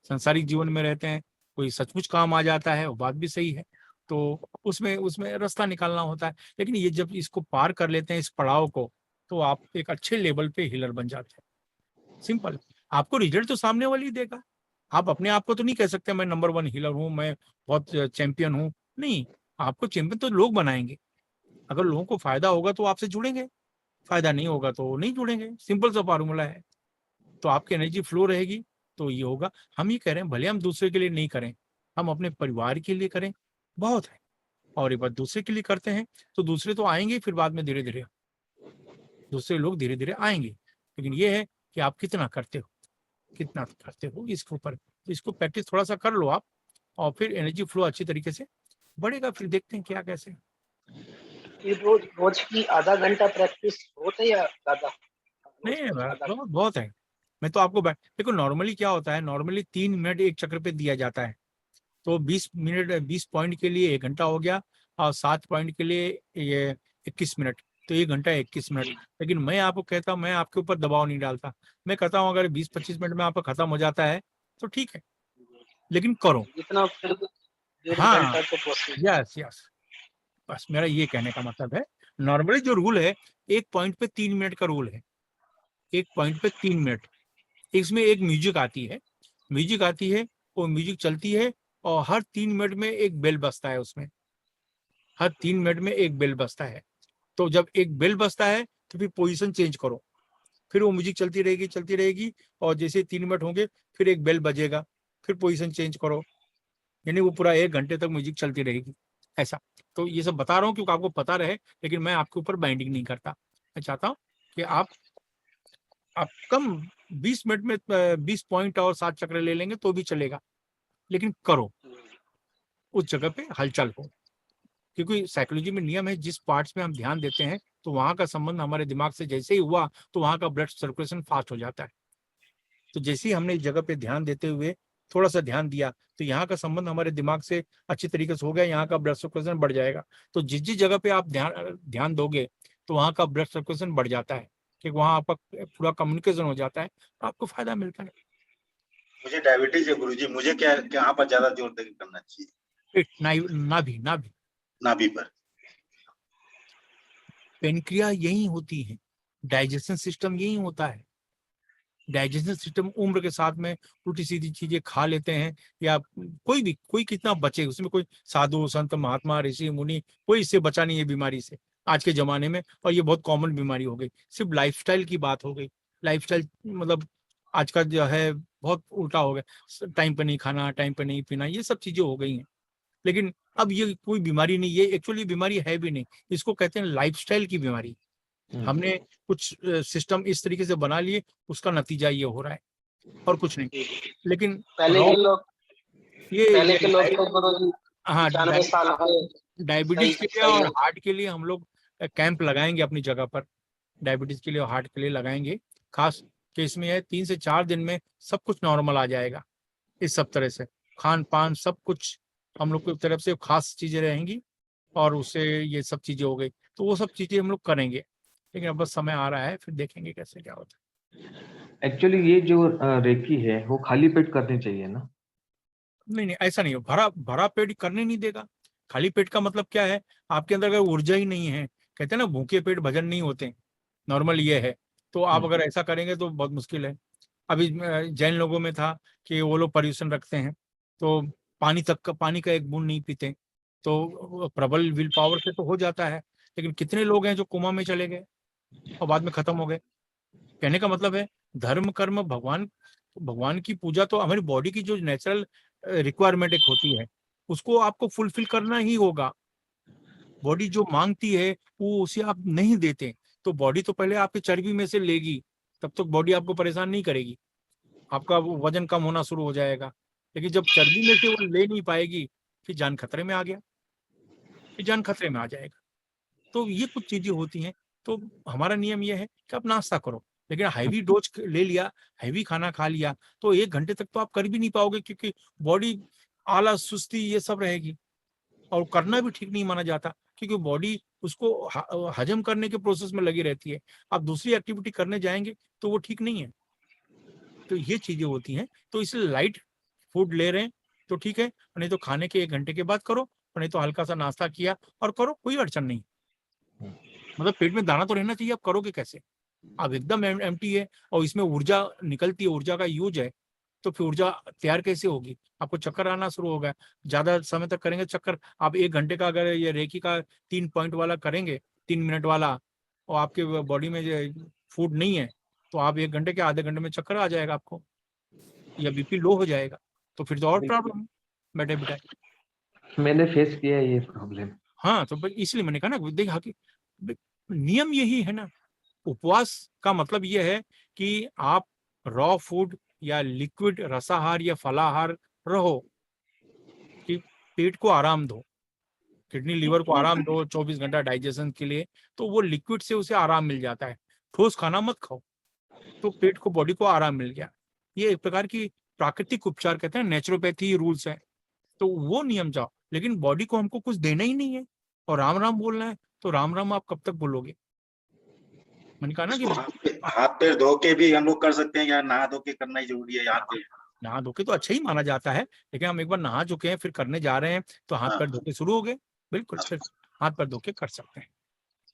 संसारिक जीवन में रहते हैं, कोई सचमुच काम आ जाता है, वो बात भी सही है। तो उसमें उसमें रास्ता निकालना होता है। लेकिन ये जब इसको पार कर लेते हैं, इस पड़ाव को, तो आप एक अच्छे लेवल पे हीलर बन जाते हैं। सिंपल। आपको रिजल्ट तो सामने वाली ही देगा। आप अपने आप को तो नहीं कह सकते मैं नंबर 1 हीलर हूँ, मैं बहुत चैंपियन हूँ। नहीं, आपको चैंपियन तो लोग बनाएंगे। अगर लोगों को फायदा होगा तो आपसे जुड़ेंगे, फायदा नहीं होगा तो नहीं जुड़ेंगे। सिंपल सा फॉर्मूला है। तो आपकी एनर्जी फ्लो रहेगी तो ये होगा। हम ये कह रहे हैं, भले हम दूसरे के लिए नहीं करें, हम अपने परिवार के लिए करें, बहुत है। और एक बार दूसरे के लिए करते हैं तो दूसरे तो आएंगे, फिर बाद में धीरे धीरे दूसरे लोग धीरे धीरे आएंगे। लेकिन ये है कि आप कितना करते हो, कितना करते हो इसके ऊपर। तो इसको प्रैक्टिस थोड़ा सा कर लो आप, और फिर एनर्जी फ्लो अच्छी तरीके से बढ़ेगा। फिर देखते हैं क्या कैसे। ये रोज रोज की आधा घंटा प्रैक्टिस बहुत है या ज्यादा? रोज नहीं रोज आधा बहुत बहुत है। मैं तो आपको देखो नॉर्मली क्या होता है, नॉर्मली 3 मिनट एक चक्र पे दिया जाता है। तो 20 मिनट 20 पॉइंट के लिए 1 घंटा हो गया, और 7 पॉइंट के लिए ये 21 मिनट, तो 1 घंटा 21 मिनट। लेकिन मैं आपको कहता हूँ, मैं आपके ऊपर दबाव नहीं डालता। मैं कहता हूँ अगर 20-25 मिनट में आपका खत्म हो जाता है तो ठीक है, लेकिन करो। इतना फिर 1.5 घंटा हाँ, तो पॉसिबल। यस यस, बस मेरा ये कहने का मतलब है। नॉर्मली जो रूल है, 1 पॉइंट पे 3 मिनट का रूल है। 1 पॉइंट पे 3 मिनट। इसमें एक म्यूजिक आती है, म्यूजिक आती है, वो म्यूजिक चलती है, और हर 3 मिनट में एक बेल बजता है उसमें। हर 3 मिनट में एक बेल बजता है। तो जब एक बेल बजता है तो फिर पोजीशन चेंज करो, फिर वो म्यूजिक चलती रहेगी चलती रहेगी, और जैसे 3 मिनट होंगे फिर एक बेल बजेगा, फिर पोजीशन चेंज करो, यानी वो पूरा 1 घंटे तक म्यूजिक चलती रहेगी, ऐसा। तो ये सब बता रहा हूँ क्योंकि आपको पता रहे, लेकिन मैं आपके ऊपर बाइंडिंग नहीं करता। मैं चाहता हूँ कि आप कम 20 मिनट में 20 पॉइंट और 7 चक्र ले लेंगे तो भी चलेगा, लेकिन करो, उस जगह पे हलचल हो। क्योंकि साइकोलॉजी में नियम है, जिस पार्ट्स में हम ध्यान देते हैं तो वहां का संबंध हमारे दिमाग से जैसे ही हुआ तो वहां का ब्लड सर्कुलेशन फास्ट हो जाता है। तो जैसे ही हमने इस जगह पे ध्यान देते हुए थोड़ा सा ध्यान दिया तो यहाँ का संबंध हमारे दिमाग से अच्छी तरीके से हो गया, यहाँ का ब्लड सर्कुलेशन बढ़ जाएगा। तो जिस जिस जगह पे आप ध्यान ध्यान दोगे तो वहाँ का ब्लड सर्कुलेशन बढ़ जाता है, क्योंकि वहाँ आपका पूरा कम्युनिकेशन हो जाता है, तो आपको फायदा मिलता है। मुझे डायबिटीज है गुरुजी, मुझे क्या कहाँ पर ज्यादा जोर देकर करना चाहिए? पेट, नाभि नाभि नाभि पर। पेनक्रिया यही होती है, डाइजेशन सिस्टम यही होता है। डाइजेशन सिस्टम उम्र के साथ में उल्टी सीधी चीजें खा लेते हैं, या कोई कितना बचे, उसमें कोई साधु संत महात्मा ऋषि मुनि कोई इससे बचा नहीं है बीमारी से आज के जमाने में। और ये बहुत कॉमन बीमारी हो गई, सिर्फ लाइफस्टाइल की बात हो गई। लाइफस्टाइल मतलब आज का जो है बहुत उल्टा हो गया, टाइम पे नहीं खाना, टाइम पे नहीं पीना, ये सब चीजें हो गई हैं। लेकिन अब ये कोई बीमारी नहीं, ये एक्चुअली बीमारी है भी नहीं, इसको कहते हैं लाइफस्टाइल की बीमारी। हमने कुछ सिस्टम इस तरीके से बना लिए, उसका नतीजा ये हो रहा है, और कुछ नहीं। लेकिन पहले के लोग पहले के लोग ये तो गुरुजी हाँ 95 साल के डायबिटीज के लिए सही और है। हार्ट के लिए हम लोग कैंप लगाएंगे अपनी जगह पर। डायबिटीज के लिए और हार्ट के लिए लगाएंगे। खास केस में है 3 से 4 दिन में सब कुछ नॉर्मल आ जाएगा। इस सब तरह से खान पान सब कुछ हम लोग की तरफ से खास चीजें रहेंगी, और उससे ये सब चीजें हो गई, तो वो सब चीजें हम लोग करेंगे। लेकिन अब बस समय आ रहा है, फिर देखेंगे कैसे क्या होता एक्चुअली ये जो रेकी है वो खाली पेट करनी चाहिए ना? है। नहीं नहीं, ऐसा नहीं हो, भरा भरा पेट करने नहीं देगा। खाली पेट का मतलब क्या है, आपके अंदर अगर ऊर्जा ही नहीं है, कहते हैं ना भूखे पेट भजन नहीं होते, नॉर्मल ये है। तो आप अगर ऐसा करेंगे तो बहुत मुश्किल है। अभी जैन लोगों में था कि वो लोग पर्यूषण रखते हैं, तो पानी का एक बूंद नहीं पीते, तो प्रबल विल पावर से तो हो जाता है। लेकिन कितने लोग हैं जो कोमा में चले गए और बाद में खत्म हो गए। कहने का मतलब है धर्म कर्म भगवान, भगवान की पूजा तो हमारी बॉडी की जो नेचुरल रिक्वायरमेंट एक होती है, उसको आपको फुलफिल करना ही होगा। बॉडी जो मांगती है वो उसे आप नहीं देते, तो बॉडी तो पहले आपके चर्बी में से लेगी, तब तक बॉडी आपको परेशान नहीं करेगी, आपका वो वजन कम होना शुरू हो जाएगा। लेकिन जब चर्बी में से वो ले नहीं पाएगी, फिर जान खतरे में आ गया, फिर जान खतरे में आ जाएगा। तो ये कुछ चीजें होती हैं। तो हमारा नियम ये है कि आप नाश्ता करो, लेकिन हैवी डोज ले लिया, हैवी खाना खा लिया, तो 1 घंटे तक तो आप कर भी नहीं पाओगे, क्योंकि बॉडी आलस सुस्ती ये सब रहेगी, और करना भी ठीक नहीं माना जाता, क्योंकि बॉडी उसको हजम करने के प्रोसेस में लगी रहती है। आप दूसरी एक्टिविटी करने जाएंगे तो वो ठीक नहीं है। तो ये चीजें होती हैं, तो इसलिए लाइट फूड ले रहे हैं तो ठीक है, नहीं तो खाने के 1 घंटे के बाद करो, नहीं तो हल्का सा नाश्ता किया और करो, कोई अड़चन नहीं। मतलब पेट में दाना तो रहना चाहिए, आप करोगे कैसे? आप एकदम एम्प्टी है और इसमें ऊर्जा निकलती है, ऊर्जा का यूज है, तो फिर ऊर्जा तैयार कैसे होगी? आपको चक्कर आना शुरू होगा, ज्यादा समय तक करेंगे चक्कर। आप 1 घंटे का अगर ये रेकी का 3 पॉइंट वाला करेंगे, 3 मिनट वाला, और आपके बॉडी में फूड नहीं है, तो आप 1 घंटे के आधे घंटे में चक्कर आ जाएगा आपको, या बीपी लो हो जाएगा, तो फिर तो और प्रॉब्लम है बैठे बिठाए। मैंने फेस किया है ये प्रॉब्लम। हाँ, तो इसलिए मैंने कहा ना, देखा कि नियम यही है ना। उपवास का मतलब यह है कि आप रॉ फूड या लिक्विड रसाहार या फलाहार रहो, कि पेट को आराम दो। किडनी लीवर को आराम दो 24 घंटा डाइजेशन के लिए, तो वो लिक्विड से उसे आराम मिल जाता है। ठोस खाना मत खाओ, तो पेट को, बॉडी को आराम मिल गया। ये एक प्रकार की प्राकृतिक उपचार कहते हैं, नेचुरोपैथी रूल्स है, तो वो नियम जाओ। लेकिन बॉडी को हमको कुछ देना ही नहीं है और राम राम बोलना है, तो राम राम आप कब तक बोलोगे? मैंने कहा ना कि हाथ पैर धो के भी हम लोग कर सकते हैं या नहा धो के करना ही जरूरी है यहाँ पे? नहा धो के तो अच्छा ही माना जाता है, लेकिन हम एक बार नहा चुके हैं फिर करने जा रहे हैं तो हाथ पैर धो के शुरू हो गए, बिल्कुल फिर हाथ पैर धो के कर सकते हैं।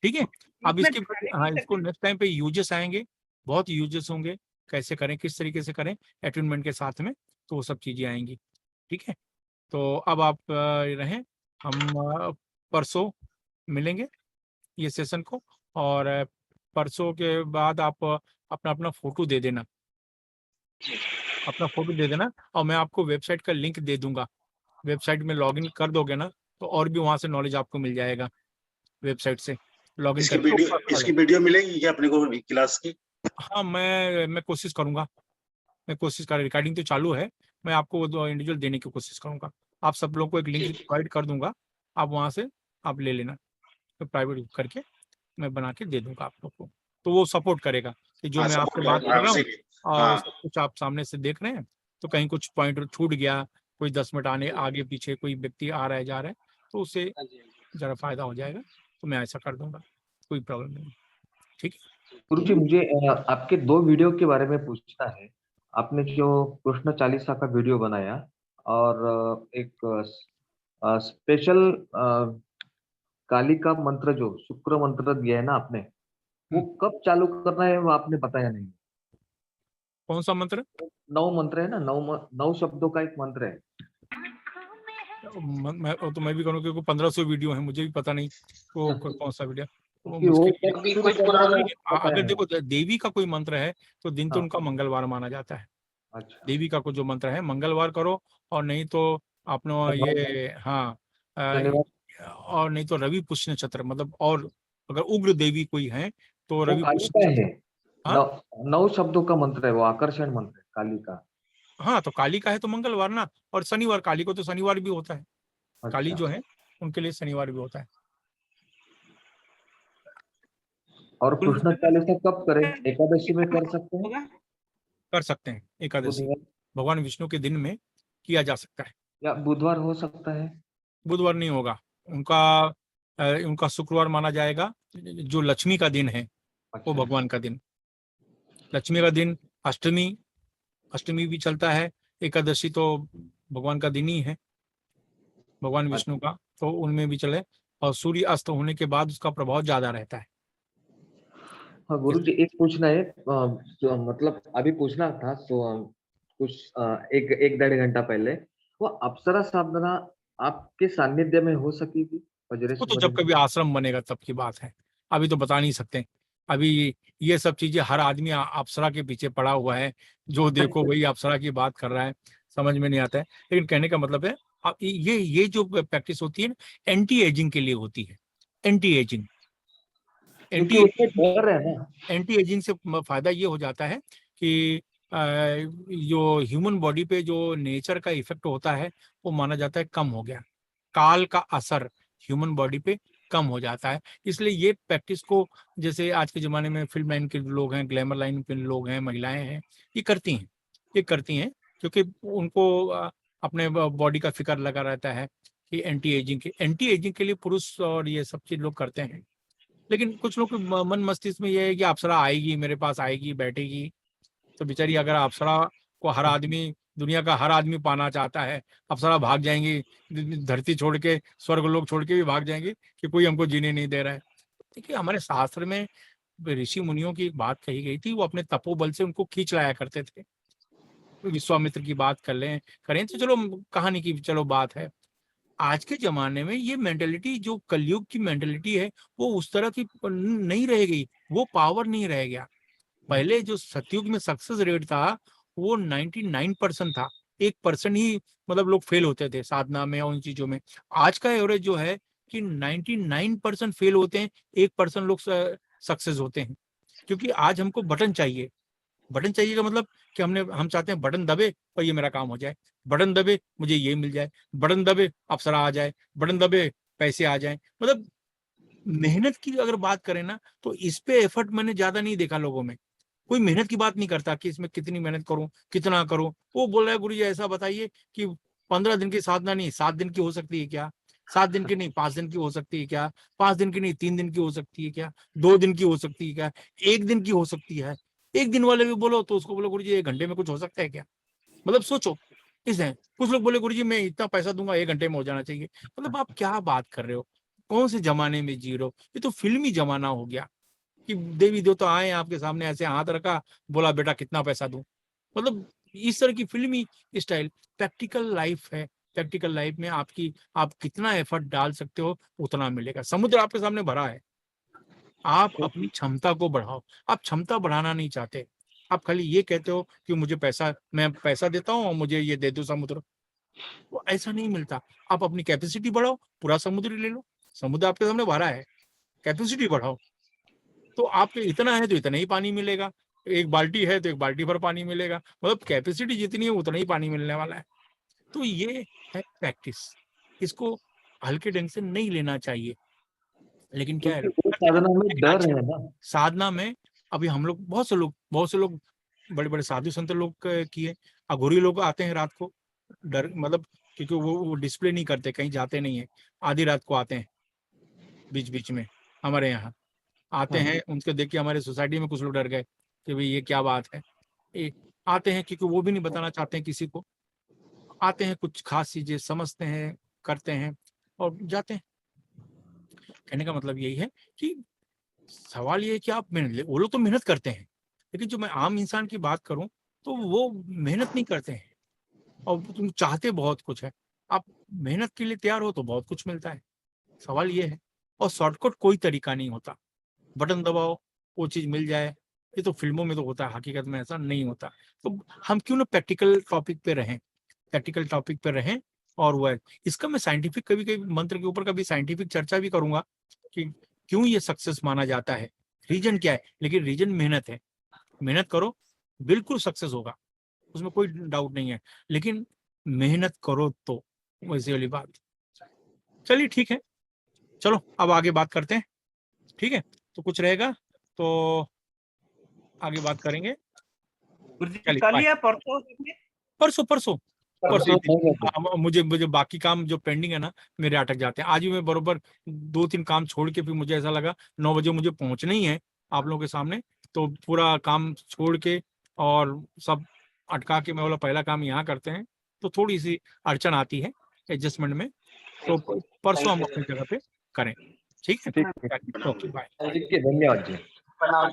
ठीक है, अब इसके हाँ, इसको नेक्स्ट टाइम पे यूजेस आएंगे, बहुत यूजेस होंगे, कैसे करें, किस तरीके से करें अटेनमेंट के साथ में, तो वो सब चीजें आएंगी। ठीक है, तो अब आप रहें, हम परसों मिलेंगे ये सेशन को, और परसों के बाद आप अपना अपना फोटो दे देना, अपना फोटो दे देना, और मैं आपको वेबसाइट का लिंक दे दूंगा। वेबसाइट में लॉगिन कर दोगे ना तो और भी वहां से नॉलेज आपको मिल जाएगा, वेबसाइट से लॉगिन करके। इसकी वीडियो मिलेगी क्या अपने को क्लास की? हाँ, मैं कोशिश करूंगा, रिकॉर्डिंग तो चालू है, मैं आपको वो इंडिविजुअल देने की कोशिश करूंगा। आप सब लोगों को एक लिंक प्रोवाइड कर दूंगा, आप वहां से आप ले लेना, तो प्राइवेट करके मैं बना के दे दूंगा आप लोग को, तो वो सपोर्ट करेगा कि जो मैं आपसे बात कर रहा हूँ और सब कुछ आप सामने से देख रहे हैं, तो कहीं कुछ पॉइंट छूट गया, कोई 10 मिनट आगे पीछे कोई व्यक्ति आ रहा है जा रहा है, तो उससे जरा फायदा हो जाएगा, तो मैं ऐसा कर दूंगा, कोई प्रॉब्लम नहीं। ठीक है गुरुजी, मुझे आपके 2 वीडियो के बारे में पूछना है। आपने जो कृष्ण चालीसा का वीडियो बनाया और एक स्पेशल काली का मंत्र, जो शुक्र मंत्र दिया है ना आपने, वो कब चालू करना है वो आपने बताया नहीं। कौन सा मंत्र? 9 मंत्र है ना, 9 शब्दों का एक मंत्र है। मैं भी करूँ, क्योंकि 1500 वीडियो है, मुझे भी पता नहीं वो कौन सा वीडियो। अगर देखो देवी का कोई मंत्र है तो दिन तो उनका मंगलवार माना जाता है। अच्छा, देवी का कोई जो मंत्र है मंगलवार करो, और नहीं तो अपना ये और नहीं तो रवि पुष्य नक्षत्र, मतलब, और अगर उग्र देवी कोई है तो रवि पुष्य है। 9 शब्दों का मंत्र है, वो आकर्षण मंत्र है काली का। हाँ, तो काली का है तो मंगलवार ना, और शनिवार, काली को तो शनिवार भी होता है। अच्छा। काली जो है उनके लिए शनिवार भी होता है। और कृष्ण चालीसा कब करें? एकादशी में कर सकते हैं? कर सकते हैं, एकादशी भगवान विष्णु के दिन में किया जा सकता है। या बुधवार हो सकता है? बुधवार नहीं होगा, उनका शुक्रवार माना जाएगा, जो लक्ष्मी का दिन है। अच्छा। वो भगवान का दिन, लक्ष्मी का दिन, अष्टमी भी चलता है, एकादशी तो भगवान का दिन ही है, भगवान विष्णु का, तो उनमें भी चले, और सूर्य अस्त होने के बाद उसका प्रभाव ज्यादा रहता है। हाँ गुरु जी, एक पूछना है, जो मतलब अभी पूछना था, तो कुछ 1-1.5 घंटा पहले, वो अप्सरा साधना आपके सानिध्य में हो सकेगी? वो तो जब कभी आश्रम बनेगा तब की बात है, अभी तो बता नहीं सकते। अभी ये सब चीजें, हर आदमी अप्सरा के पीछे पड़ा हुआ है, जो देखो वही अप्सरा की बात कर रहा है, समझ में नहीं आता है। लेकिन कहने का मतलब है, ये जो प्रैक्टिस होती है एंटी एजिंग के लिए होती है। एंटी एजिंग से फायदा ये हो जाता है कि जो ह्यूमन बॉडी पे जो नेचर का इफेक्ट होता है वो माना जाता है कम हो गया, काल का असर ह्यूमन बॉडी पे कम हो जाता है। इसलिए ये प्रैक्टिस को, जैसे आज के जमाने में फिल्म लाइन के लोग हैं, ग्लैमर लाइन के लोग हैं, महिलाएं हैं, ये करती हैं क्योंकि उनको अपने बॉडी का फिक्र लगा रहता है कि एंटी एजिंग के लिए पुरुष और ये सब चीज लोग करते हैं। लेकिन कुछ लोग मन मस्तिष्क में ये है कि अप्सरा आएगी, मेरे पास आएगी, बैठेगी, तो बेचारी, अगर अप्सरा को हर आदमी, दुनिया का हर आदमी पाना चाहता है, अप्सरा भाग जाएंगी, धरती छोड़ के, स्वर्ग लोग छोड़ के भी भाग जाएंगे कि कोई हमको जीने नहीं दे रहा है। देखिए, हमारे शास्त्र में ऋषि मुनियों की एक बात कही गई थी, वो अपने तपोबल से उनको खींच लाया करते थे। विश्वामित्र की बात करें तो चलो कहानी की चलो बात है। आज के जमाने में ये मेंटेलिटी, जो कलयुग की मेंटेलिटी है, वो उस तरह की नहीं रह गई, वो पावर नहीं रह गया। पहले जो सतयुग में सक्सेस रेट था वो 99% था, 1% ही मतलब लोग फेल होते थे साधना में और उन चीजों में। आज का एवरेज जो है कि 99% फेल होते हैं, 1% लोग सक्सेस होते हैं। क्योंकि आज हमको बटन चाहिए का मतलब कि हम चाहते हैं बटन दबे और ये मेरा काम हो जाए, बटन दबे मुझे ये मिल जाए, बटन दबे अप्सरा आ जाए, बटन दबे पैसे आ जाएं। मतलब मेहनत की अगर बात करें ना, तो इस पे एफर्ट मैंने ज्यादा नहीं देखा लोगों में। कोई मेहनत की बात नहीं करता कि इसमें कितनी मेहनत करूं, कितना करूं। वो बोल रहा है गुरुजी ऐसा बताइए कि 15 दिन की साधना नहीं 7 दिन की हो सकती है क्या, 7 दिन की नहीं 5 दिन की हो सकती है क्या, 5 दिन की नहीं 3 दिन की हो सकती है क्या, 2 दिन की हो सकती है क्या, 1 दिन की हो सकती है। 1 दिन वाले भी बोलो तो उसको बोलो गुरुजी 1 घंटे में कुछ हो सकता है क्या। मतलब सोचो। इस है कुछ लोग बोले गुरुजी मैं इतना पैसा दूंगा 1 घंटे में हो जाना चाहिए। मतलब आप क्या बात कर रहे हो, कौन से जमाने में जी रहे हो। ये तो फिल्मी जमाना हो गया कि देवी देवता आए आपके सामने ऐसे हाथ रखा, बोला बेटा कितना पैसा दूं। मतलब इस तरह की फिल्मी स्टाइल। प्रैक्टिकल लाइफ है, प्रैक्टिकल लाइफ में आप कितना एफर्ट डाल सकते हो उतना मिलेगा। समुद्र आपके सामने भरा है, आप अपनी क्षमता को बढ़ाओ। आप क्षमता बढ़ाना नहीं चाहते, आप खाली ये कहते हो कि मैं पैसा देता हूँ और मुझे ये दे दो समुद्र। वो ऐसा नहीं मिलता। आप अपनी कैपेसिटी बढ़ाओ, पूरा समुद्र ले लो। समुद्र आपके सामने भरा है, कैपेसिटी बढ़ाओ। तो आपके इतना है तो इतना ही पानी मिलेगा, 1 बाल्टी है तो 1 बाल्टी भर पानी मिलेगा। मतलब कैपेसिटी जितनी है उतना ही पानी मिलने वाला है। तो ये है प्रैक्टिस, इसको हल्के ढंग से नहीं लेना चाहिए। लेकिन क्या है, क्योंकि वो साधना में लेकिन डर अच्छा, है ना। साधना में अभी हम लोग बहुत से लोग बड़े बड़े साधु संत लोग किए। अघोरी लोग आते हैं रात को, डर मतलब क्योंकि वो डिस्प्ले नहीं करते, कहीं जाते नहीं है, आधी रात को आते हैं बीच बीच में हमारे यहाँ आते हाँ। हैं। उनके देख के हमारे सोसाइटी में कुछ लोग डर गए कि भाई ये क्या बात है। ये आते हैं क्योंकि वो भी नहीं बताना चाहते हैं किसी को। आते हैं, कुछ खास चीजें समझते हैं, करते हैं और जाते हैं। कहने का मतलब यही है कि सवाल ये है कि आप मेहनत, वो लोग तो मेहनत करते हैं, लेकिन जो मैं आम इंसान की बात करूं तो वो मेहनत नहीं करते हैं। और तुम चाहते बहुत कुछ है, आप मेहनत के लिए तैयार हो तो बहुत कुछ मिलता है। सवाल ये है। और शॉर्टकट कोई तरीका नहीं होता, बटन दबाओ वो चीज मिल जाए। ये तो फिल्मों में तो होता है, हकीकत में ऐसा नहीं होता। तो हम क्यों ना प्रैक्टिकल टॉपिक पे रहें, प्रैक्टिकल टॉपिक पे रहें। और वो है इसका मैं साइंटिफिक कभी कभी मंत्र के ऊपर कभी साइंटिफिक चर्चा भी करूंगा कि क्यों ये सक्सेस माना जाता है, रीजन क्या है। लेकिन रीजन मेहनत है, मेहनत करो बिल्कुल सक्सेस होगा, उसमें कोई डाउट नहीं है। लेकिन मेहनत करो तो, वैसी वाली बात। चलिए ठीक है, चलो अब आगे बात करते हैं। ठीक है, तो कुछ रहेगा तो आगे बात करेंगे। गुरुजी चलिए कल बाय। या परसों देंगे? परसों परसों परसों परसों नहीं होते। मुझे मुझे बाकी काम जो पेंडिंग है ना मेरे अटक जाते हैं। आज भी मैं बरोबर 2-3 काम छोड़ के, फिर मुझे ऐसा लगा 9 बजे मुझे पहुंचना ही है आप लोगों के सामने। तो पूरा काम छोड़ के और सब अटका के मैं बोला पहला काम यहाँ करते हैं। तो थोड़ी सी अड़चन आती है एडजस्टमेंट में। तो परसों हम अपनी जगह पे करें। ठीक है, ठीक है। Okay bye. ठीक है, धन्यवाद जी। प्रणाम।